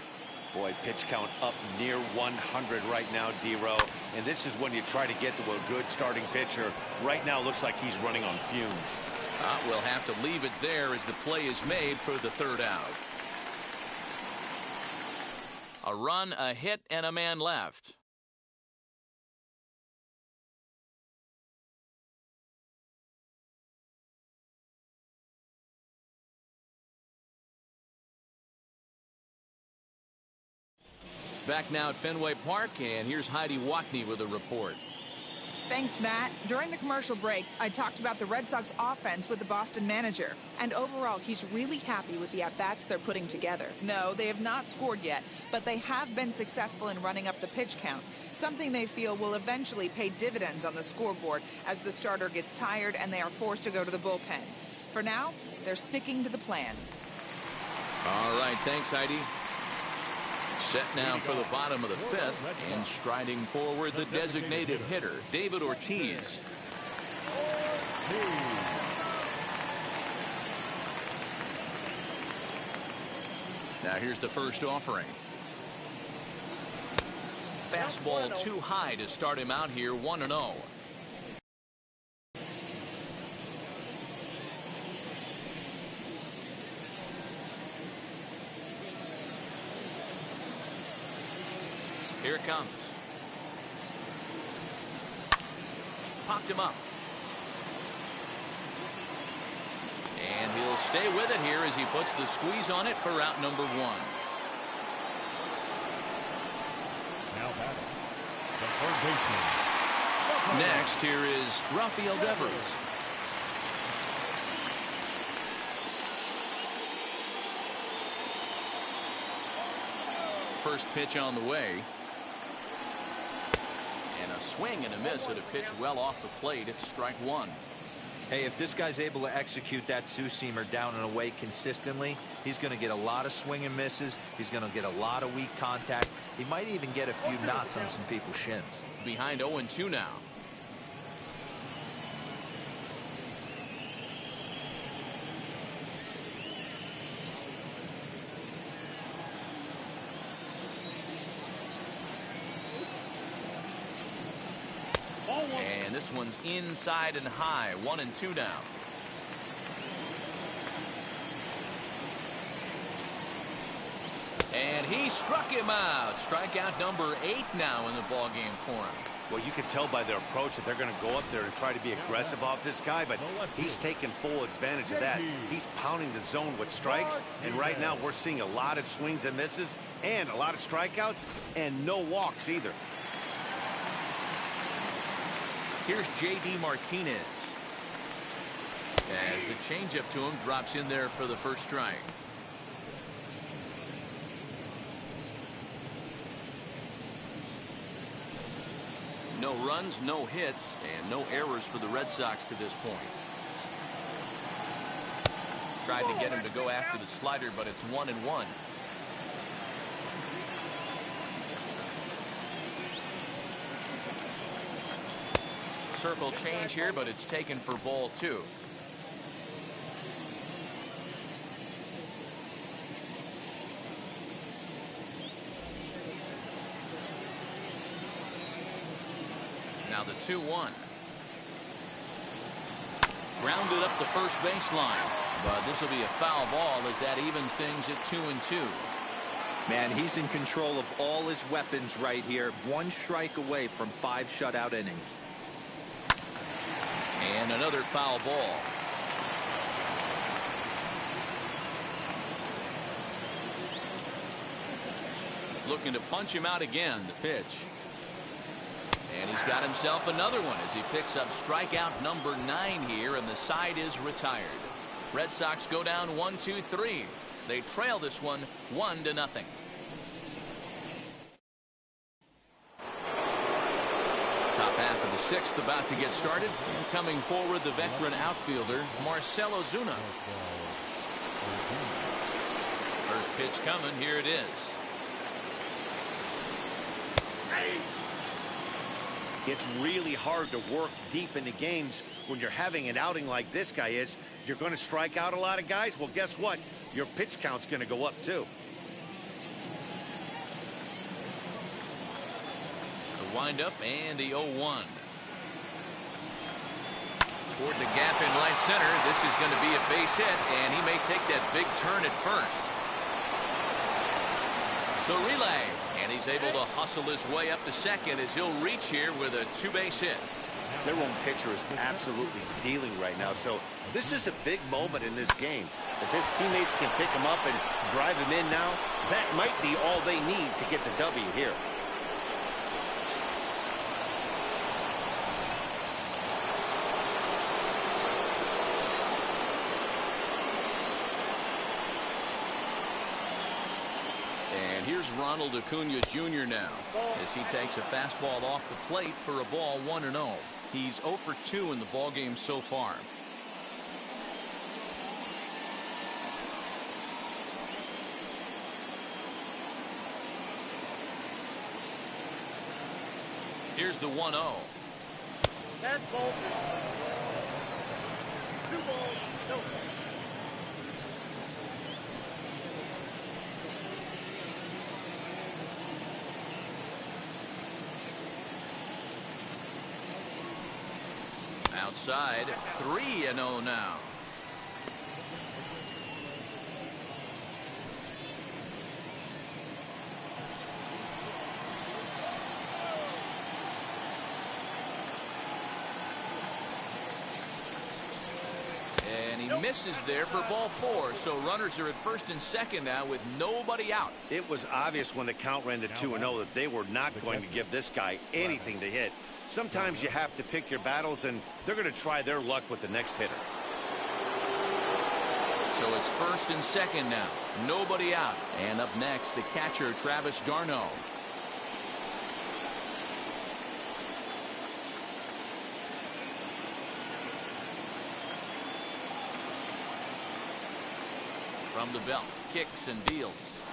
Boy, pitch count up near 100 right now, D-Row. And this is when you try to get to a good starting pitcher. Right now, looks like he's running on fumes. We'll have to leave it there as the play is made for the 3rd out. A run, a hit, and a man left. Back now at Fenway Park, and here's Heidi Watney with a report. Thanks, Matt. During the commercial break, I talked about the Red Sox offense with the Boston manager. And overall, he's really happy with the at-bats they're putting together. No, they have not scored yet, but they have been successful in running up the pitch count, something they feel will eventually pay dividends on the scoreboard as the starter gets tired and they are forced to go to the bullpen. For now, they're sticking to the plan. All right, thanks, Heidi. Set now for the bottom of the 5th, and striding forward the designated hitter, David Ortiz. Now here's the first offering. Fastball too high to start him out here, 1-0. Here it comes. Popped him up. And he'll stay with it here as he puts the squeeze on it for out number 1. Now batting, the third baseman. Next, here is Rafael Devers. First pitch on the way. And a swing and a miss at a pitch well off the plate. It's strike 1. Hey, if this guy's able to execute that two-seamer down and away consistently, he's going to get a lot of swing and misses. He's going to get a lot of weak contact. He might even get a few knots on some people's shins. Behind 0-2 now. This one's inside and high. 1-2 now. And he struck him out. Strikeout number 8 now in the ball game for him. Well, you can tell by their approach that they're going to go up there and try to be aggressive off this guy, but he's taking full advantage of that. He's pounding the zone with strikes, and right now we're seeing a lot of swings and misses and a lot of strikeouts and no walks either. Here's J.D. Martinez. As the changeup to him drops in there for the first strike. No runs, no hits, and no errors for the Red Sox to this point. Tried to get him to go after the slider, but it's 1-1. Circle change here, but it's taken for ball 2. Now the 2-1. Grounded up the first baseline, but this will be a foul ball as that evens things at 2-2. Man, he's in control of all his weapons right here. 1 strike away from 5 shutout innings. And another foul ball. Looking to punch him out again. The pitch. And he's got himself another one as he picks up strikeout number 9 here, and the side is retired. Red Sox go down 1-2-3. They trail this one 1-0. Top half of the 6th about to get started. And coming forward, the veteran outfielder, Marcell Ozuna. First pitch coming. Here it is. It's really hard to work deep into games when you're having an outing like this guy is. You're going to strike out a lot of guys. Well, guess what? Your pitch count's going to go up, too. The windup and the 0-1. Toward the gap in right center. This is going to be a base hit, and he may take that big turn at first. The relay. And he's able to hustle his way up to second as he'll reach here with a 2-base hit. Their own pitcher is absolutely dealing right now, so this is a big moment in this game. If his teammates can pick him up and drive him in now, that might be all they need to get the W here. Here's Ronald Acuna Jr. now as he takes a fastball off the plate for a ball 1-0. He's 0 for 2 in the ball game so far. Here's the 1-0. That's ball. 2 balls, no. Outside, 3-0 now. And he misses there for ball 4, so runners are at first and second now with nobody out. It was obvious when the count ran to 2-0 that they were not going to give this guy anything to hit. Sometimes you have to pick your battles, and they're going to try their luck with the next hitter. So it's first and second now. Nobody out. And up next, the catcher, Travis d'Arnaud. From the belt, kicks and deals.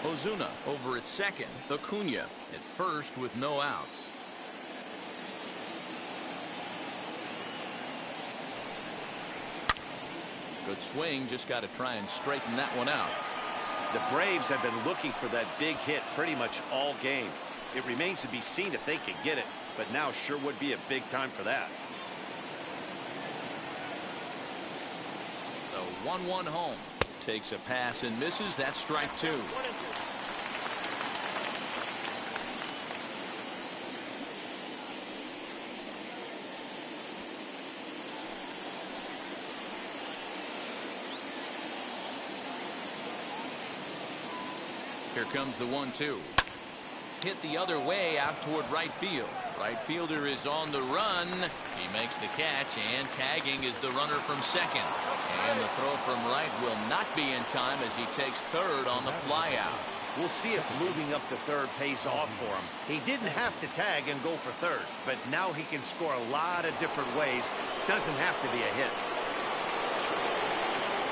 Ozuna over at second. Acuna at first with no outs. Good swing. Just got to try and straighten that one out. The Braves have been looking for that big hit pretty much all game. It remains to be seen if they can get it, but now sure would be a big time for that. The 1-1 home. Takes a pass and misses. That's strike two. Here comes the 1-2. Hit the other way out toward right field. Right fielder is on the run. He makes the catch, and tagging is the runner from second. And the throw from right will not be in time as he takes third on the flyout. We'll see if moving up to third pays off for him. He didn't have to tag and go for third, but now he can score a lot of different ways. Doesn't have to be a hit.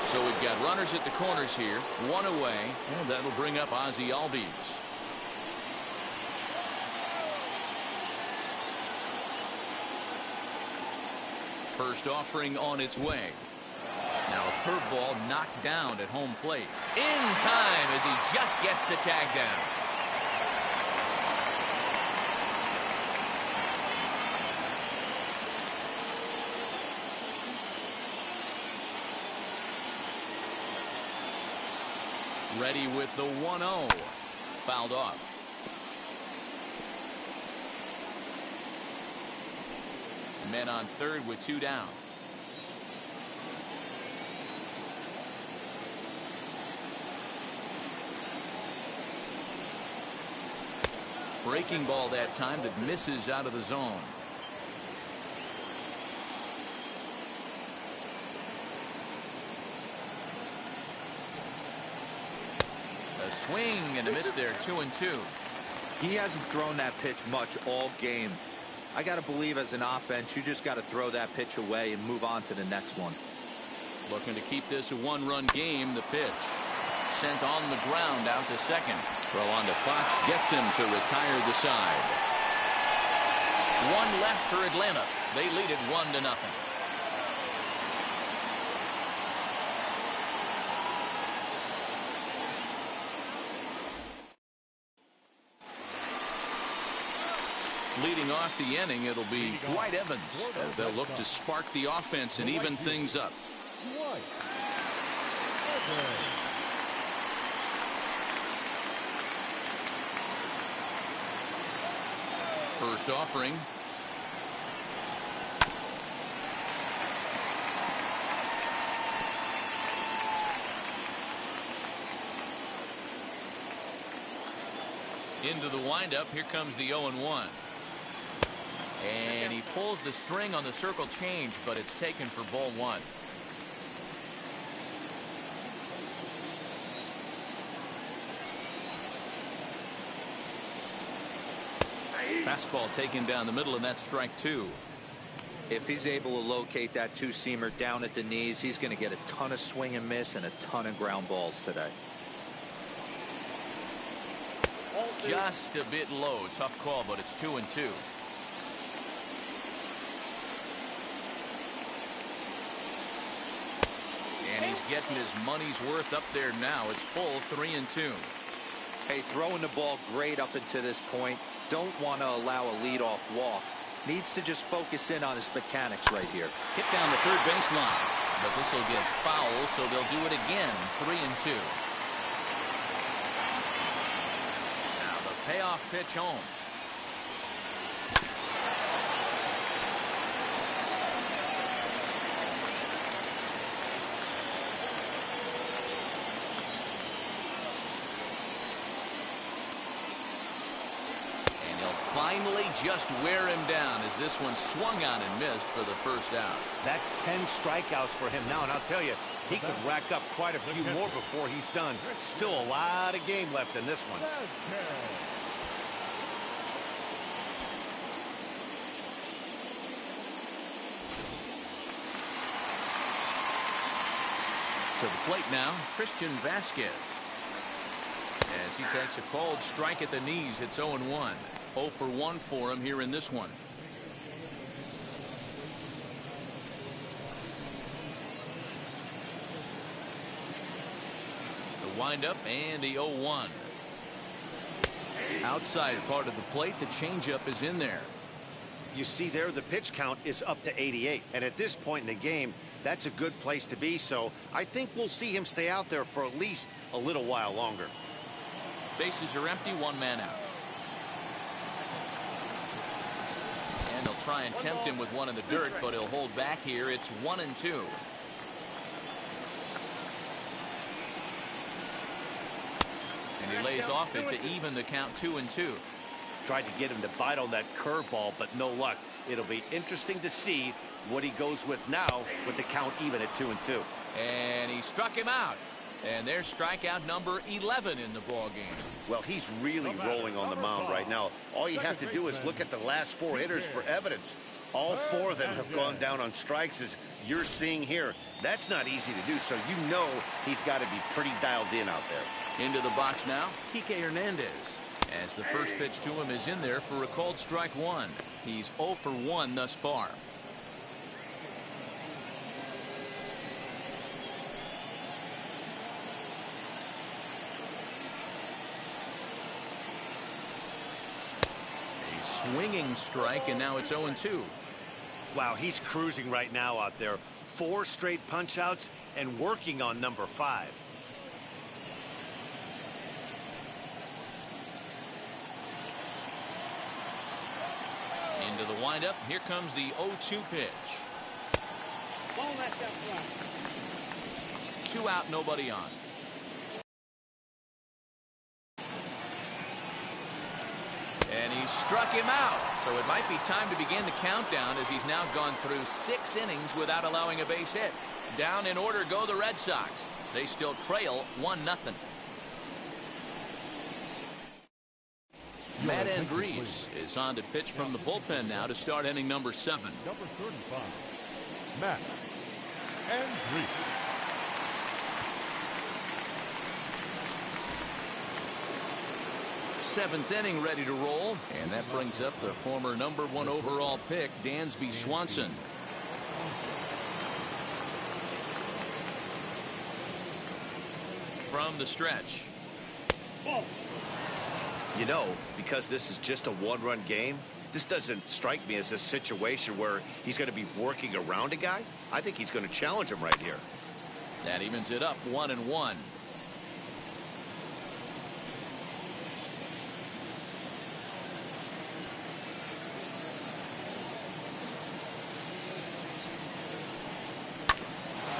So we've got runners at the corners here, one away, and that'll bring up Ozzie Albies. First offering on its way. Now a curveball knocked down at home plate. In time as he just gets the tag down. Ready with the 1-0. Fouled off. Men on third with two down. Breaking ball that time that misses out of the zone. A swing and a miss there, 2-2. He hasn't thrown that pitch much all game. I got to believe as an offense, you just got to throw that pitch away and move on to the next one. Looking to keep this a one-run game. The pitch sent on the ground out to second. Throw on to Fox gets him to retire the side. One left for Atlanta. They lead it 1-0. Leading off the inning, it'll be Dwight Evans. They'll look to spark the offense and even things up. First offering. Into the windup. Here comes the 0-1. And he pulls the string on the circle change, but it's taken for ball one. Fastball taken down the middle, and that's strike two. If he's able to locate that two-seamer down at the knees, he's going to get a ton of swing and miss and a ton of ground balls today. Just a bit low. Tough call, but it's 2-2. And he's getting his money's worth up there now. It's full 3-2. Hey, throwing the ball great up until this point. Don't want to allow a leadoff walk. Needs to just focus in on his mechanics right here. Hit down the third baseline, but this will get foul, so they'll do it again. 3-2. Now the payoff pitch home. Finally just wear him down as this one swung on and missed for the first out. That's 10 strikeouts for him now, and I'll tell you, he could rack up quite a few more before he's done. Still a lot of game left in this one. To the plate now, Christian Vasquez. As he takes a cold strike at the knees, it's 0-1. 0 for 1 for him here in this one. The The windup and the 0-1. Outside part of the plate, the changeup is in there. You see there, the pitch count is up to 88. And at this point in the game, that's a good place to be. So I think we'll see him stay out there for at least a little while longer. Bases are empty, one man out. And they'll try and tempt him with one in the dirt, but he'll hold back here. It's 1-2. And he lays off it to even the count 2-2. Tried to get him to bite on that curveball, but no luck. It'll be interesting to see what he goes with now with the count even at 2-2. And he struck him out. And there's strikeout number 11 in the ballgame. Well, he's really rolling on the mound right now. All you have to do is look at the last 4 hitters for evidence. All 4 of them have gone down on strikes, as you're seeing here. That's not easy to do, so you know he's got to be pretty dialed in out there. Into the box now, Kike Hernandez. As the first pitch to him is in there for a called strike 1. He's 0 for 1 thus far. A swinging strike, and now it's 0-2. Wow, he's cruising right now out there. 4 straight punch-outs and working on number 5. Into the windup. Here comes the 0-2 pitch. Ball left up front. 2 out, nobody on. And he struck him out. So it might be time to begin the countdown, as he's now gone through 6 innings without allowing a base hit. Down in order go the Red Sox. They still trail 1-0. Matt Andrees is on to pitch from the bullpen now to start inning number 7. Number 35, Matt Andrees. Seventh inning ready to roll, and that brings up the former number 1 overall pick, Dansby Swanson. From the stretch. Ball. You know, because this is just a 1-run game, this doesn't strike me as a situation where he's going to be working around a guy. I think he's going to challenge him right here. That evens it up 1-1.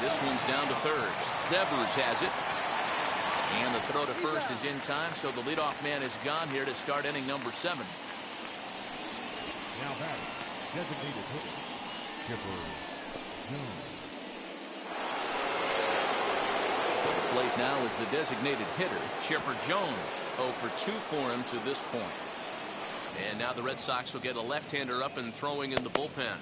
This one's down to third. Devers has it. And the throw to first is in time, so the leadoff man is gone here to start inning number 7. Now batting, designated hitter, Chipper Jones. For the plate now is the designated hitter, Chipper Jones. 0 for 2 for him to this point. And now the Red Sox will get a left-hander up and throwing in the bullpen.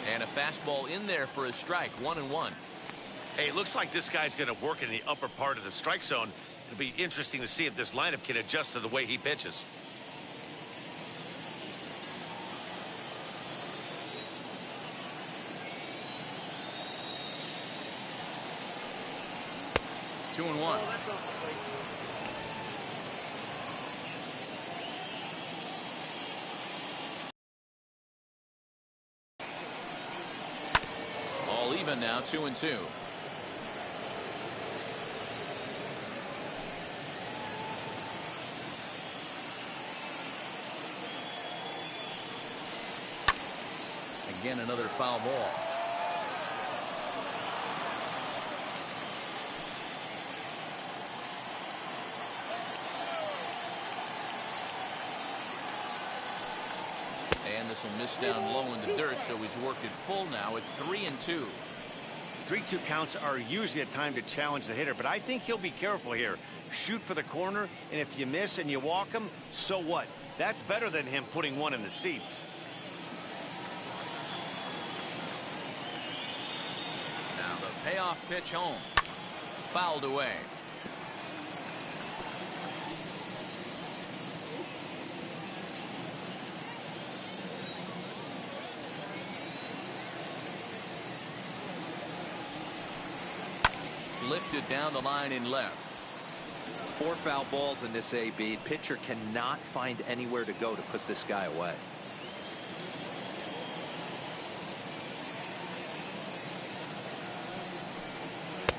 And a fastball in there for a strike, 1-1. Hey, it looks like this guy's going to work in the upper part of the strike zone. It'll be interesting to see if this lineup can adjust to the way he pitches. Two and 1. Ball left off the plate. All even now, 2-2. Again, another foul ball. And this will miss down low in the dirt, so he's worked it full now at 3-2. 3-2 counts are usually a time to challenge the hitter, but I think he'll be careful here. Shoot for the corner, and if you miss and you walk him, so what? That's better than him putting one in the seats. Now the payoff pitch home. Fouled away. lifted down the line in left. 4 foul balls in this AB. Pitcher cannot find anywhere to go to put this guy away.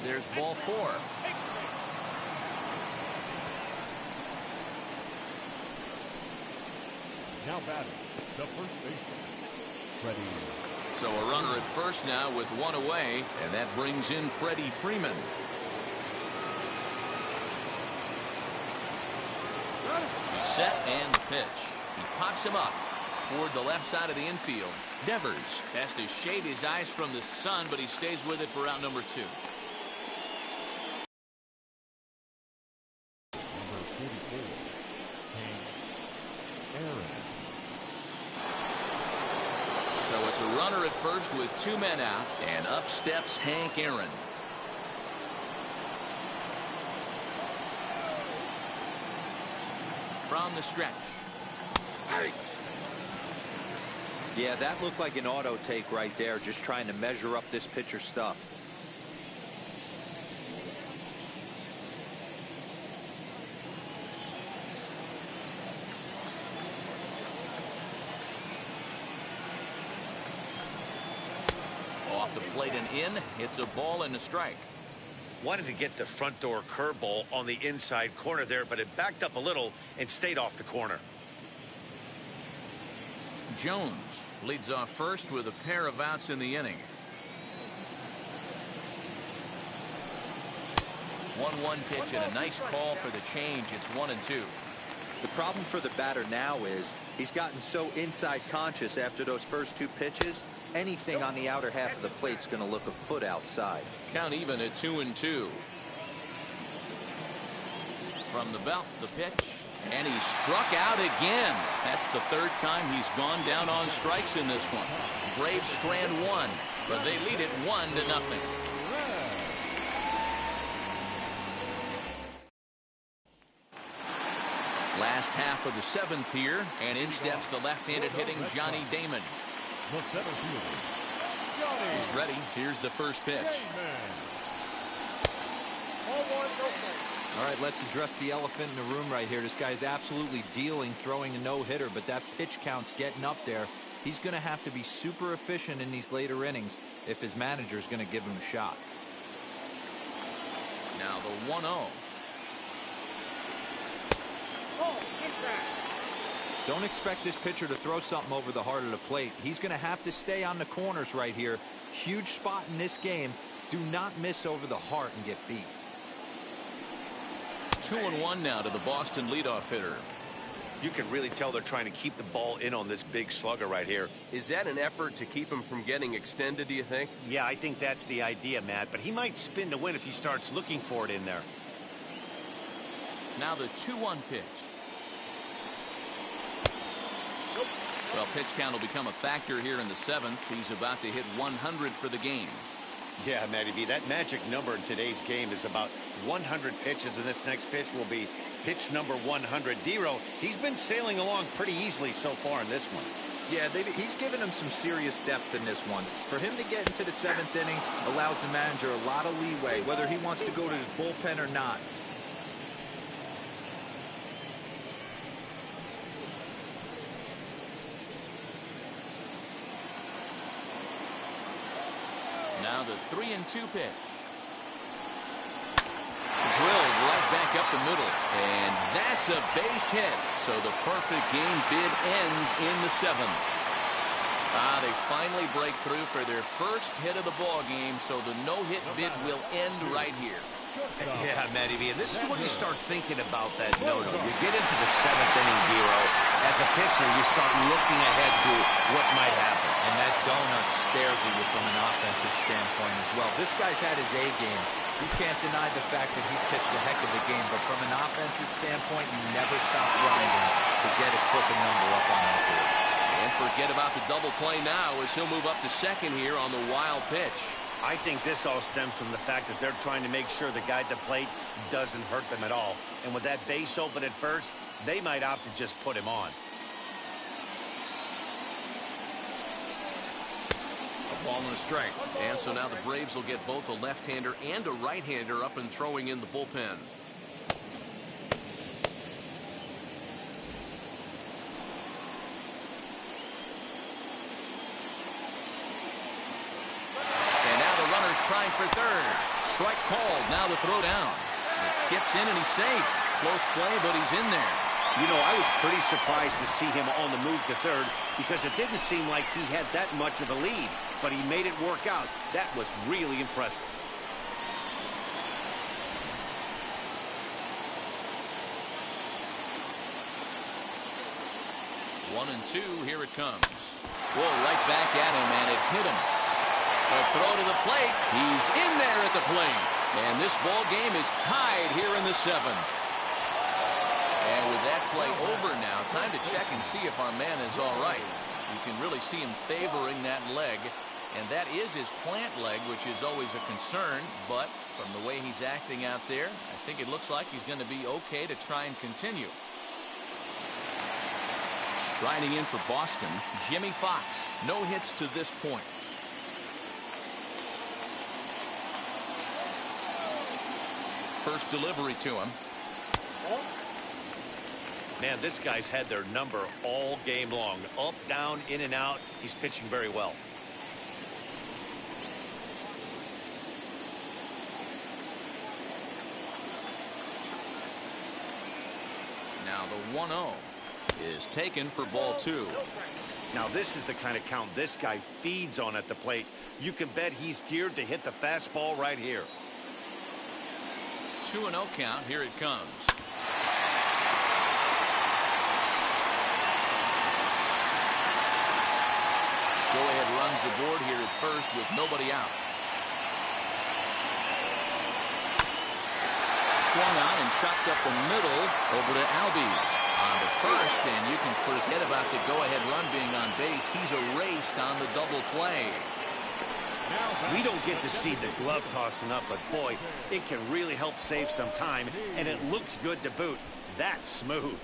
There's ball 4. Now batting, the first baseman, Freddie. So a runner at first now with 1 away, and that brings in Freddie Freeman. He's set and the pitch. He pops him up toward the left side of the infield. Devers has to shade his eyes from the sun, but he stays with it for out number 2. Number 44, Hank Aaron. So it's a runner at first with 2 men out, and up steps Hank Aaron. From the stretch. Yeah, that looked like an auto take right there, just trying to measure up this pitcher's stuff. Off the plate and in. It's a ball and a strike. Wanted to get the front door curveball on the inside corner there, but it backed up a little and stayed off the corner. Jones leads off first with a pair of outs in the inning. 1-1 pitch and a nice call for the change. It's 1-2. The problem for the batter now is he's gotten so inside conscious after those first 2 pitches. Anything on the outer half of the plate's going to look a foot outside. Count even at 2-2. From the belt, the pitch, and he struck out again. That's the 3rd time he's gone down on strikes in this one. Braves strand 1, but they lead it 1-0. Last half of the 7th here, and in steps the left-handed hitting Johnny Damon. The center fielder, Johnny. He's ready. Here's the first pitch. All right, let's address the elephant in the room right here. This guy's absolutely dealing, throwing a no-hitter, but that pitch count's getting up there. He's going to have to be super efficient in these later innings if his manager's going to give him a shot. Now the 1-0. Don't expect this pitcher to throw something over the heart of the plate. He's going to have to stay on the corners right here. Huge spot in this game. Do not miss over the heart and get beat. 2-1 now to the Boston leadoff hitter. You can really tell they're trying to keep the ball in on this big slugger right here. Is that an effort to keep him from getting extended, do you think? Yeah, I think that's the idea, Matt, but he might spin to win if he starts looking for it in there. Now the 2-1 pitch. Well, pitch count will become a factor here in the 7th. He's about to hit 100 for the game. Yeah, Matty B, that magic number in today's game is about 100 pitches, and this next pitch will be pitch number 100. Dero, he's been sailing along pretty easily so far in this one. Yeah, he's given him some serious depth in this one. For him to get into the 7th inning allows the manager a lot of leeway, whether he wants to go to his bullpen or not. Now the 3-2 pitch. Drilled right back up the middle, and that's a base hit. So the perfect game bid ends in the 7th. They finally break through for their first hit of the ball game, so the no-hit bid will end right here. Yeah, Matty B, and this is when you start thinking about that no-no. You get into the 7th inning, Dero. As a pitcher, you start looking ahead to what might happen. And that donut stares at you from an offensive standpoint as well. This guy's had his A game. You can't deny the fact that he's pitched a heck of a game, but from an offensive standpoint, you never stop grinding to get a clipping number up on that board. And forget about the double play now as he'll move up to second here on the wild pitch. I think this all stems from the fact that they're trying to make sure the guy at the plate doesn't hurt them at all. And with that base open at first, they might opt to just put him on. A Ball and a strike. And so now the Braves will get both a left-hander and a right-hander up and throwing in the bullpen. Trying for third. Strike called. Now the throw down. It skips in and he's safe. Close play, but he's in there. You know, I was pretty surprised to see him on the move to third because it didn't seem like he had that much of a lead, but he made it work out. That was really impressive. One and two, here it comes. Whoa, right back at him, and it hit him. A throw to the plate. He's in there at the plate. And this ball game is tied here in the seventh. And with that play over now, time to check and see if our man is all right. You can really see him favoring that leg. And that is his plant leg, which is always a concern. But from the way he's acting out there, I think it looks like he's going to be okay to try and continue. Striding in for Boston, Jimmy Fox. No hits to this point. First delivery to him. Man, this guy's had their number all game long. Up, down, in and out. He's pitching very well. Now the 1-0 is taken for ball two. Now this is the kind of count this guy feeds on at the plate. You can bet he's geared to hit the fastball right here. 2-0 count. Here it comes. Go ahead runs aboard here at first with nobody out. Swung on and chopped up the middle over to Albies on the first, and you can forget about the go-ahead run being on base. He's erased on the double play. We don't get to see the glove tossing up, but boy, it can really help save some time, and it looks good to boot. That's smooth.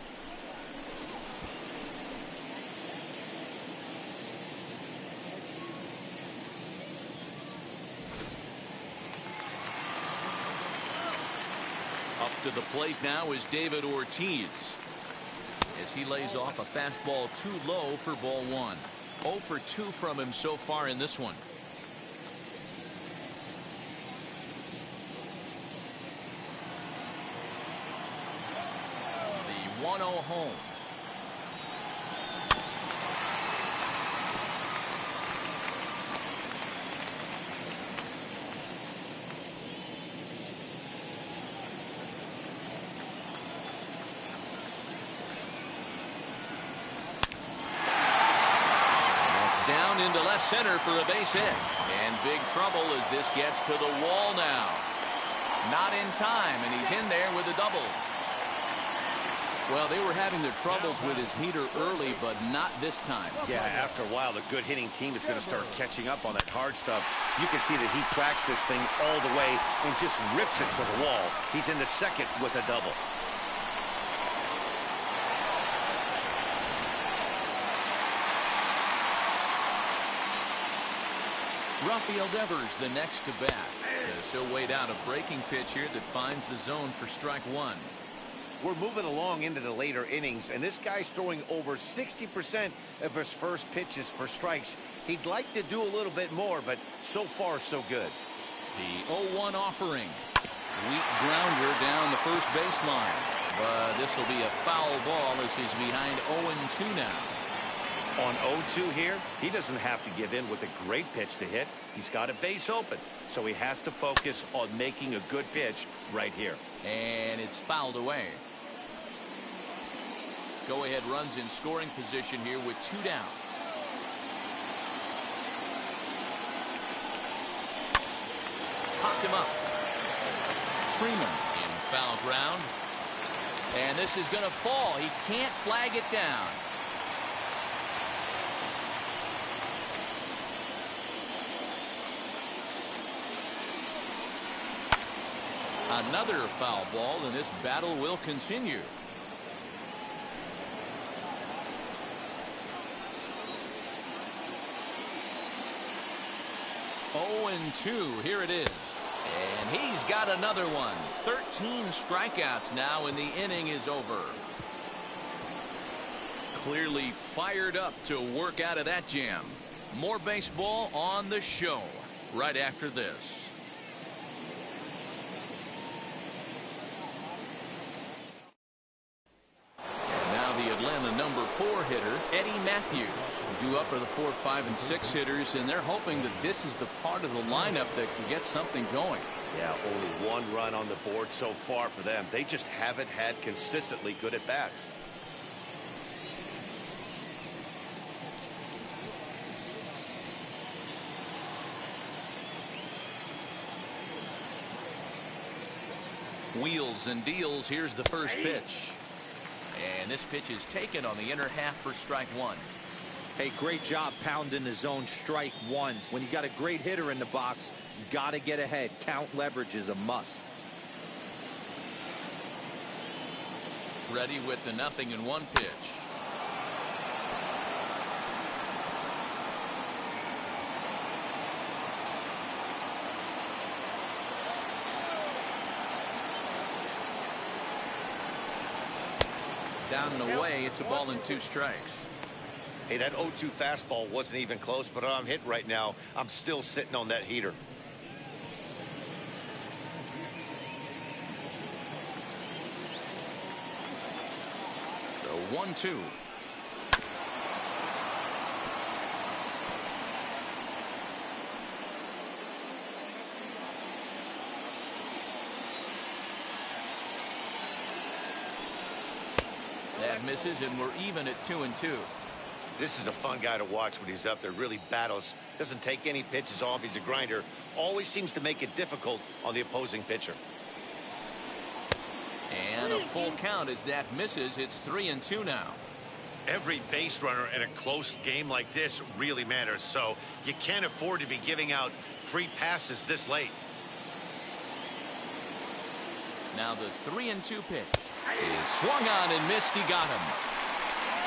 Up to the plate now is David Ortiz as he lays off a fastball too low for ball one. 0 for 2 from him so far in this one. The 1-0 home. Down into left center for a base hit. And big trouble as this gets to the wall now. Not in time, and he's in there with a double. Well, they were having their troubles with his heater early, but not this time. Yeah, after a while, the good hitting team is going to start catching up on that hard stuff. You can see that he tracks this thing all the way and just rips it to the wall. He's in the second with a double. Rafael Devers the next to bat, as he'll wait out a breaking pitch here that finds the zone for strike one. We're moving along into the later innings, and this guy's throwing over 60% of his first pitches for strikes. He'd like to do a little bit more, but so far so good. The 0-1 offering. Weak grounder down the first baseline, but this will be a foul ball as he's behind 0-2 now. On 0-2 here, he doesn't have to give in with a great pitch to hit. He's got a base open, so he has to focus on making a good pitch right here. And it's fouled away. Go ahead runs in scoring position here with 2 down. Popped him up. Freeman in foul ground. And this is going to fall. He can't flag it down. Another foul ball, and this battle will continue. 0-2. Here it is. And he's got another one. 13 strikeouts now, and the inning is over. Clearly fired up to work out of that jam. More baseball on the show right after this. And now the Atlanta number 4 hitter, Eddie Matthews. Due up are the 4, 5, and 6 hitters, and they're hoping that this is the part of the lineup that can get something going. Yeah, only 1 run on the board so far for them. They just haven't had consistently good at bats. Wheels and deals. Here's the first pitch. And this pitch is taken on the inner half for strike 1. Hey, great job pounding the zone. Strike 1. When you got a great hitter in the box, got to get ahead. Count leverage is a must. Ready with the 0-1 pitch. Down and away. It's a ball and 2 strikes. Hey, that 0-2 fastball wasn't even close, but I'm hitting right now. I'm still sitting on that heater. The 1-2. That misses, and we're even at 2-2. This is a fun guy to watch when he's up there. Really battles. Doesn't take any pitches off. He's a grinder. Always seems to make it difficult on the opposing pitcher. And a full count as that misses. It's 3-2 now. Every base runner in a close game like this really matters. So you can't afford to be giving out free passes this late. Now the 3-2 pitch is swung on and missed. He got him.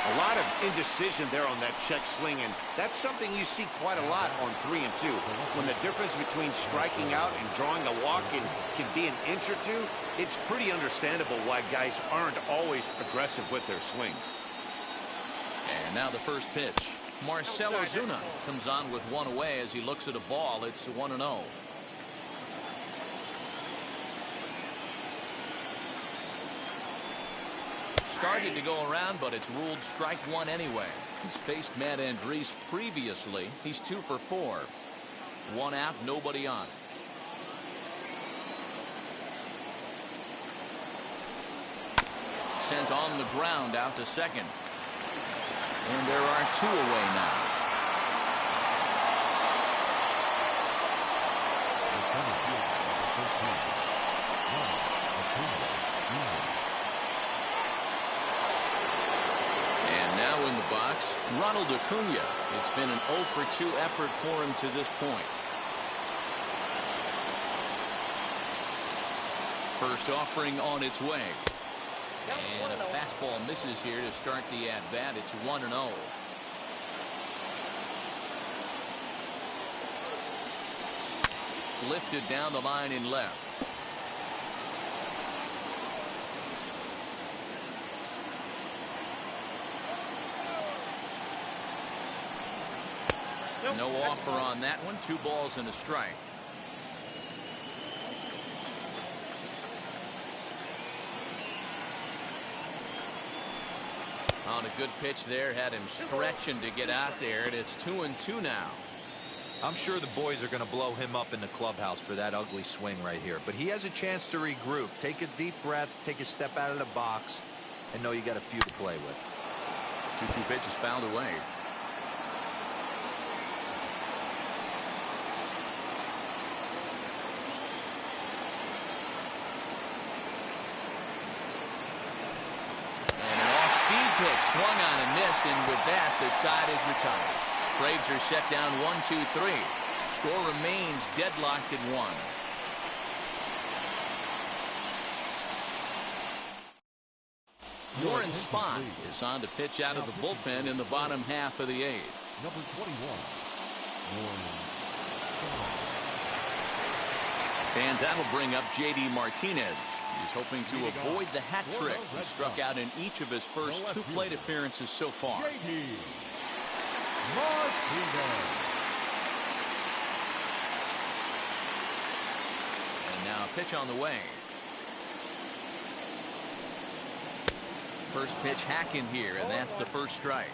A lot of indecision there on that check swing, and that's something you see quite a lot on 3-2. When the difference between striking out and drawing a walk can be an inch or 2, it's pretty understandable why guys aren't always aggressive with their swings. And now the first pitch. Marcell Ozuna comes on with 1 away as he looks at a ball. It's 1-0. Started to go around, but it's ruled strike 1 anyway. He's faced Matt Andriese previously. He's 2 for 4. 1 out, nobody on. Sent on the ground out to second. And there are 2 away now. In the box, Ronald Acuna. It's been an 0 for 2 effort for him to this point. First offering on its way. And a fastball misses here to start the at-bat. It's 1-0. Lifted down the line in left. No offer on that one. 2 balls and a strike. On a good pitch there, had him stretching to get out there, and it's 2-2 now. I'm sure the boys are going to blow him up in the clubhouse for that ugly swing right here, but he has a chance to regroup, take a deep breath, take a step out of the box, and know you got a few to play with. 2-2 pitch is fouled away. Pitch swung on and missed, and with that the side is retired. Braves are set down 1-2-3. Score remains deadlocked at 1. Warren Spahn is on to pitch out of the bullpen in the bottom half of the 8th. Number 21, Warren Spahn. And that'll bring up J.D. Martinez. He's hoping to avoid the hat trick. He struck out in each of his first 2 plate appearances so far. J.D. Martinez. And now a pitch on the way. First pitch hacking here, and that's the first strike.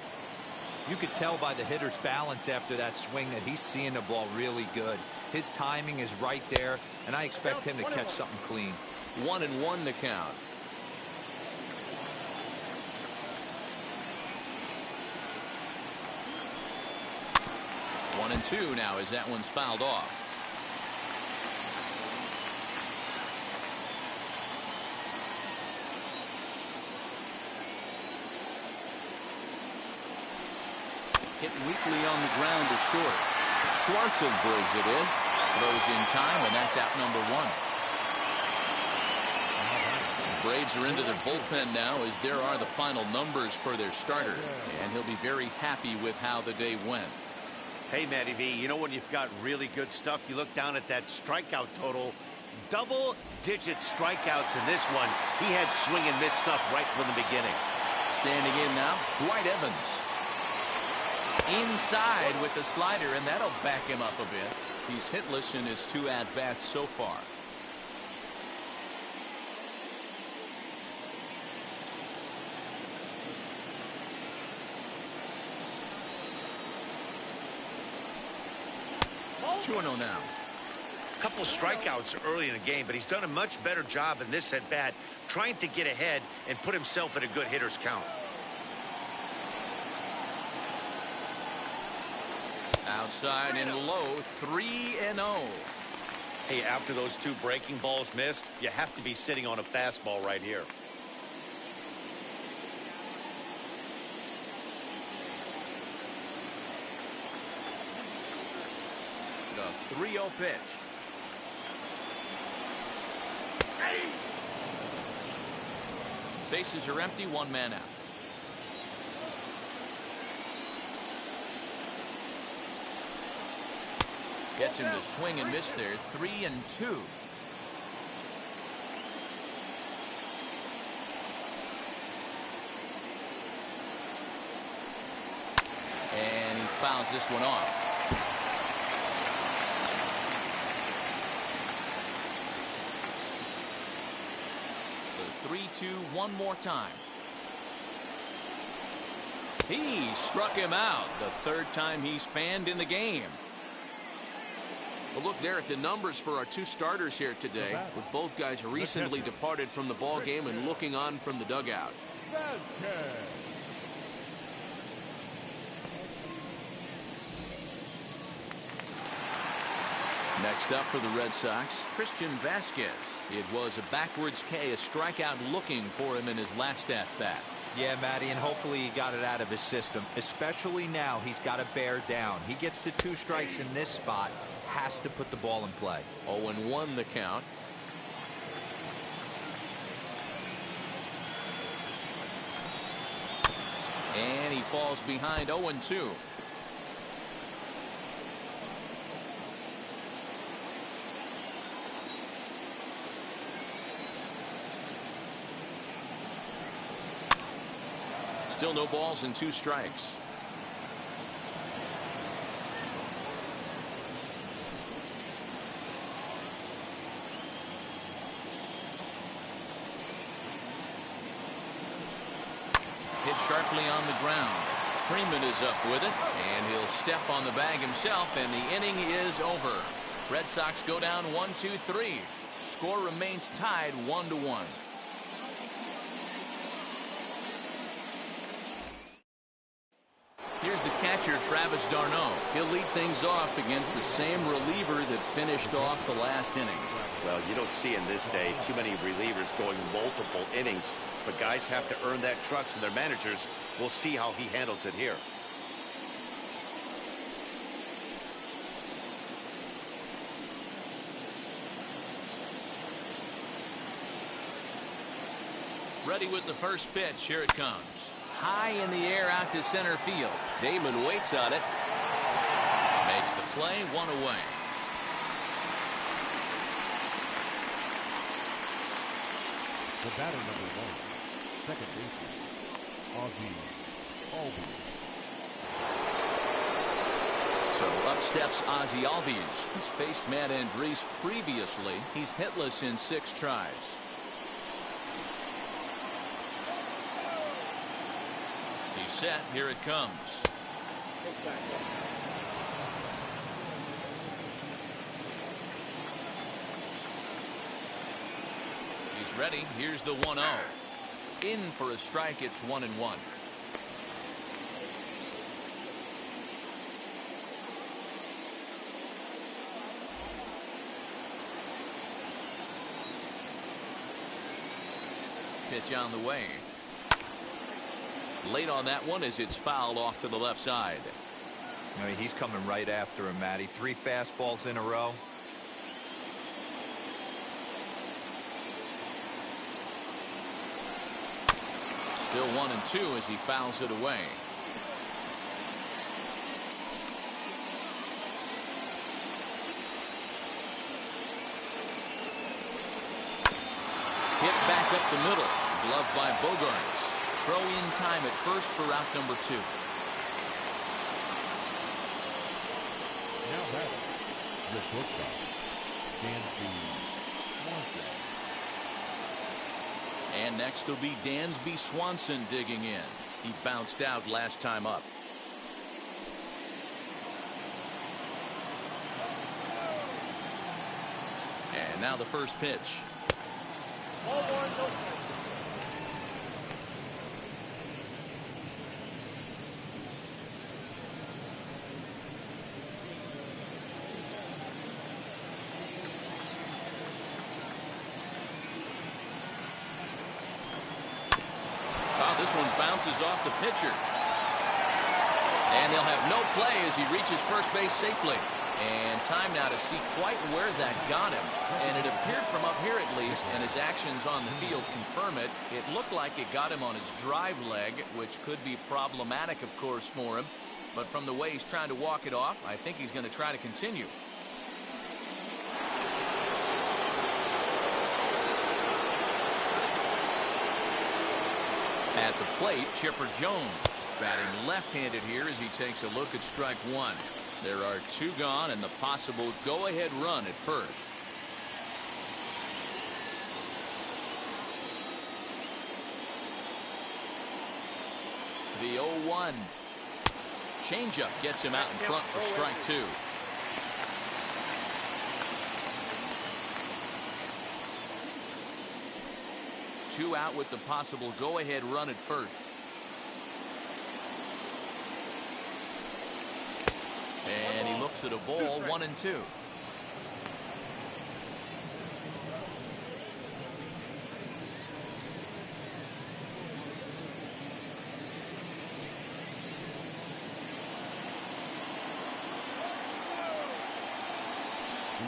You could tell by the hitter's balance after that swing that he's seeing the ball really good. His timing is right there, and I expect him to catch something clean. 1-1 the count. One and two now as that one's fouled off. Hit weakly on the ground to short. Schwartzel brings it in. Throws in time, and that's out number 1. The Braves are into their bullpen now as there are the final numbers for their starter. And he'll be very happy with how the day went. Hey, Matty V, you know when you've got really good stuff, you look down at that strikeout total. Double-digit strikeouts in this one. He had swing and miss stuff right from the beginning. Standing in now, Dwight Evans. Inside with the slider, and that'll back him up a bit. He's hitless in his 2 at-bats so far. Two and 0 now. Couple strikeouts early in the game, but he's done a much better job in this at-bat, trying to get ahead and put himself in a good hitter's count. Outside and low, 3-0. Hey, after those 2 breaking balls missed, you have to be sitting on a fastball right here. The 3-0 pitch. Bases are empty, 1 man out. Gets him to swing and miss there. 3-2. And he fouls this one off. The 3-2 one more time. He struck him out. The 3rd time he's fanned in the game. Well, look there at the numbers for our 2 starters here today, with both guys recently departed from the ball game and looking on from the dugout. Next up for the Red Sox, Christian Vasquez. It was a backwards K, a strikeout looking for him in his last at-bat. Yeah, Matty, and hopefully he got it out of his system, especially now he's got to bear down. He gets the 2 strikes in this spot, has to put the ball in play. 0-1 the count. And he falls behind 0-2. Still no balls and 2 strikes. Hit sharply on the ground. Freeman is up with it, and he'll step on the bag himself, and the inning is over. Red Sox go down 1-2-3. Score remains tied 1-1. Here's the catcher, Travis d'Arnaud. He'll lead things off against the same reliever that finished off the last inning. Well, you don't see in this day too many relievers going multiple innings, but guys have to earn that trust from their managers. We'll see how he handles it here. Ready with the first pitch. Here it comes. High in the air out to center field. Damon waits on it. Makes the play, 1 away. The batter number 1, second baseman, Ozzie Albies. So up steps Ozzie Albies. He's faced Matt Andriese previously. He's hitless in 6 tries. He's set. Here it comes. He's ready. Here's the 1-0. In for a strike. It's 1-1. Pitch on the way. Late on that one as it's fouled off to the left side. I mean, he's coming right after him, Matty. 3 fastballs in a row. Still 1-2 as he fouls it away. Hit back up the middle. Gloved by Bogarts. Throw in time at first for out number 2. Now batting, the shortstop, Dansby Swanson. And next will be Dansby Swanson digging in. He bounced out last time up. And now the first pitch. Ball 1, no strike. This one bounces off the pitcher. And they'll have no play as he reaches first base safely. And time now to see quite where that got him. And it appeared from up here at least, and his actions on the field confirm it. It looked like it got him on his drive leg, which could be problematic, of course, for him. But from the way he's trying to walk it off, I think he's going to try to continue. At the plate, Chipper Jones batting left-handed here as he takes a look at strike 1. There are 2 gone and the possible go-ahead run at first. The 0-1. Changeup gets him out in front for strike 2. Two out with the possible go-ahead run at first. And he looks at a ball, 1-2.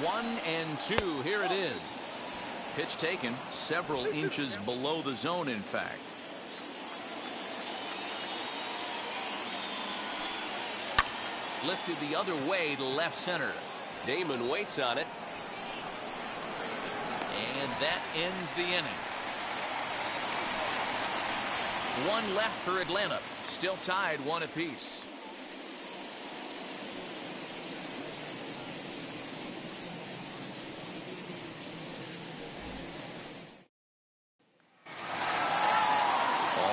One and 2. Here it is. Pitch taken several inches below the zone, in fact. Lifted the other way to left center. Damon waits on it. And that ends the inning. 1 left for Atlanta. Still tied 1 apiece.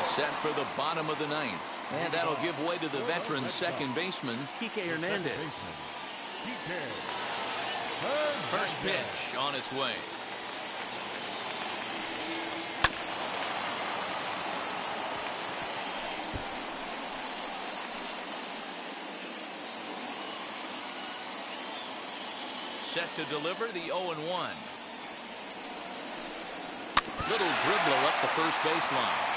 Set for the bottom of the 9th. And that'll give way to the veteran second baseman, Kike Hernandez. First pitch on its way. Set to deliver the 0-1. Little dribbler up the first baseline.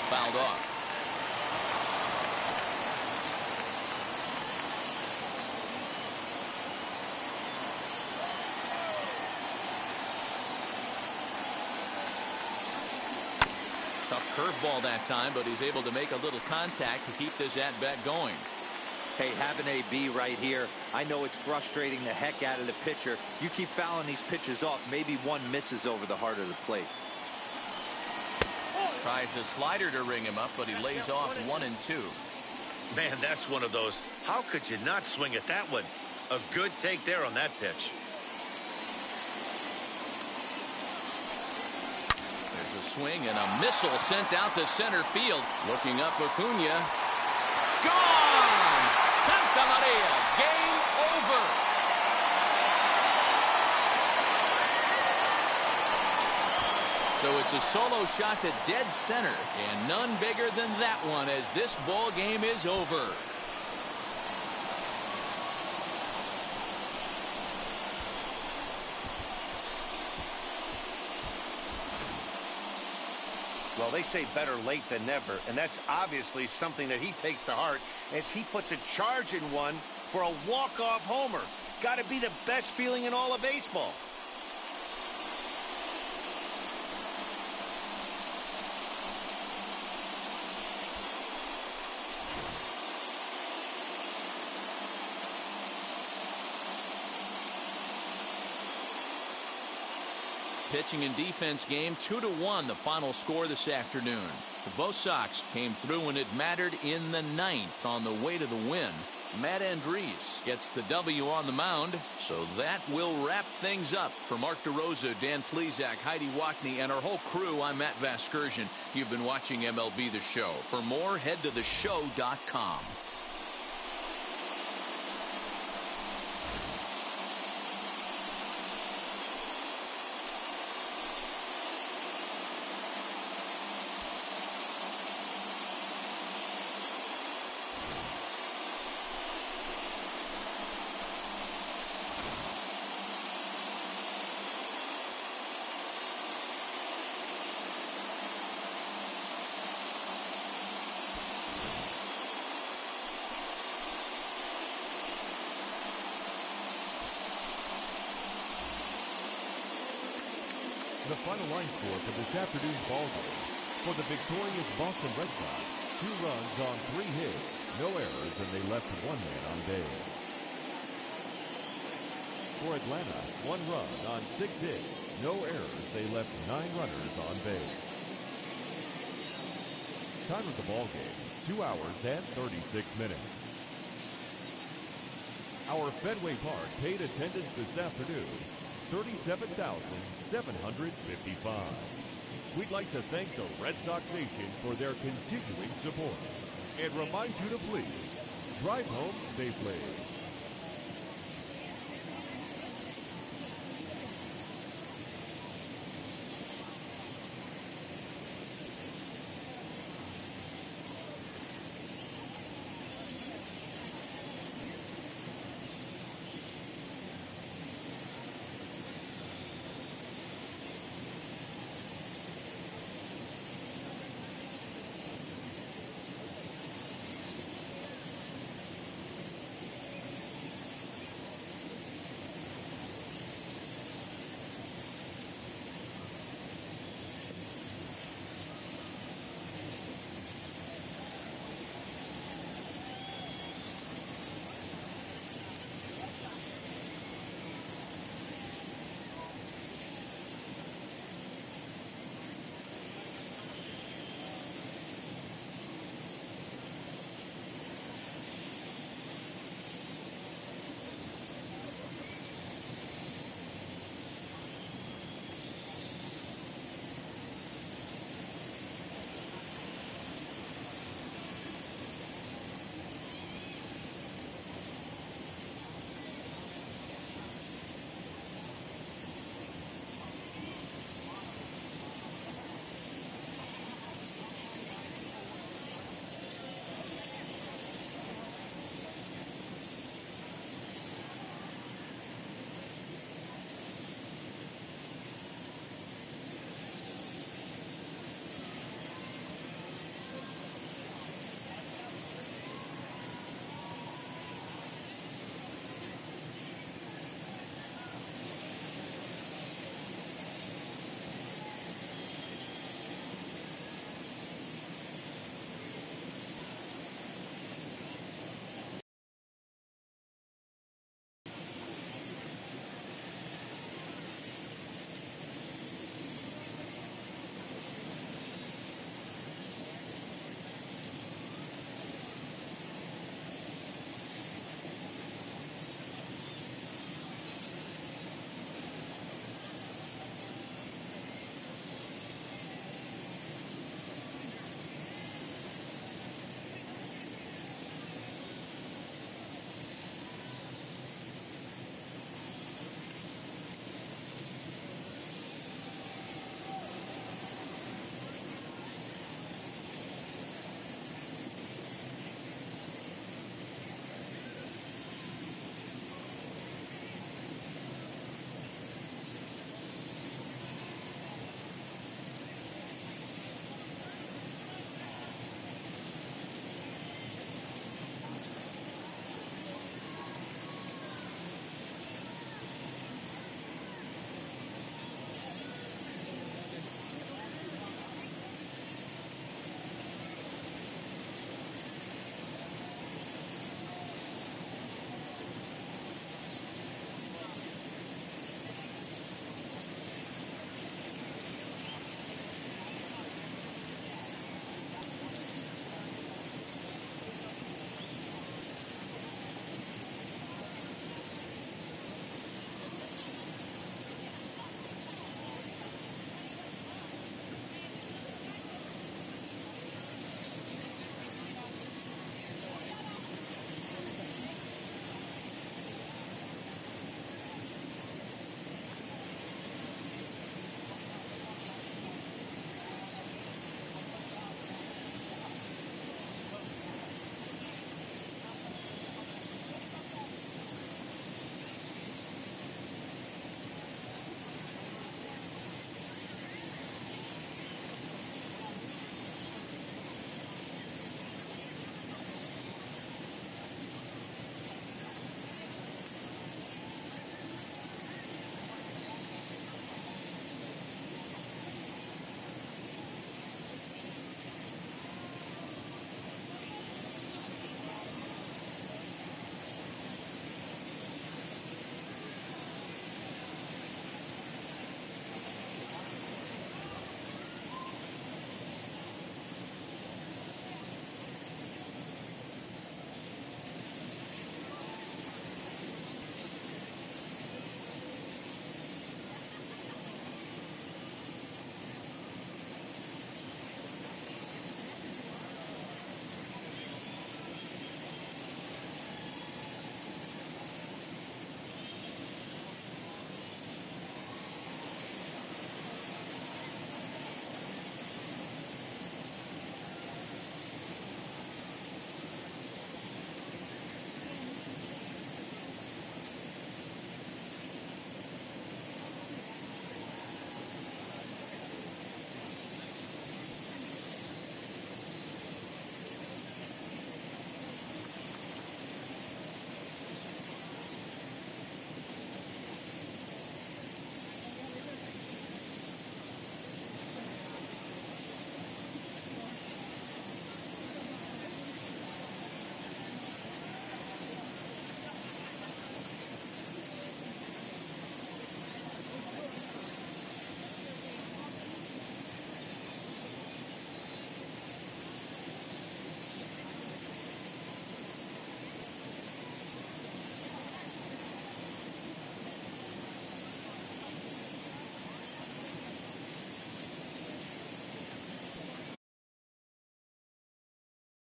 Fouled off. Tough curveball that time, but he's able to make a little contact to keep this at-bat going. Hey, have an AB right here. I know it's frustrating the heck out of the pitcher. You keep fouling these pitches off, maybe one misses over the heart of the plate. Tries the slider to ring him up, but he lays off 1-2. Man, that's one of those. How could you not swing at that one? A good take there on that pitch. There's a swing and a missile sent out to center field. Looking up, Acuna. Gone! Santa Maria, game over. So it's a solo shot to dead center, and none bigger than that one as this ball game is over. Well, they say better late than never, and that's obviously something that he takes to heart as he puts a charge in one for a walk-off homer. Got to be the best feeling in all of baseball. Pitching and defense game 2-1, the final score this afternoon. The Bo Sox came through when it mattered in the 9th on the way to the win. Matt Andriese gets the W on the mound, so that will wrap things up. For Mark DeRosa, Dan Plesac, Heidi Wackney, and our whole crew, I'm Matt Vasgersian. You've been watching MLB The Show. For more, head to theshow.com. The final line score for this afternoon's ball game. For the victorious Boston Red Sox, 2 runs on 3 hits, no errors, and they left 1 man on base. For Atlanta, 1 run on 6 hits, no errors, they left 9 runners on base. Time of the ball game, 2 hours and 36 minutes. Our Fenway Park paid attendance this afternoon, 37,755. We'd like to thank the Red Sox Nation for their continuing support and remind you to please drive home safely.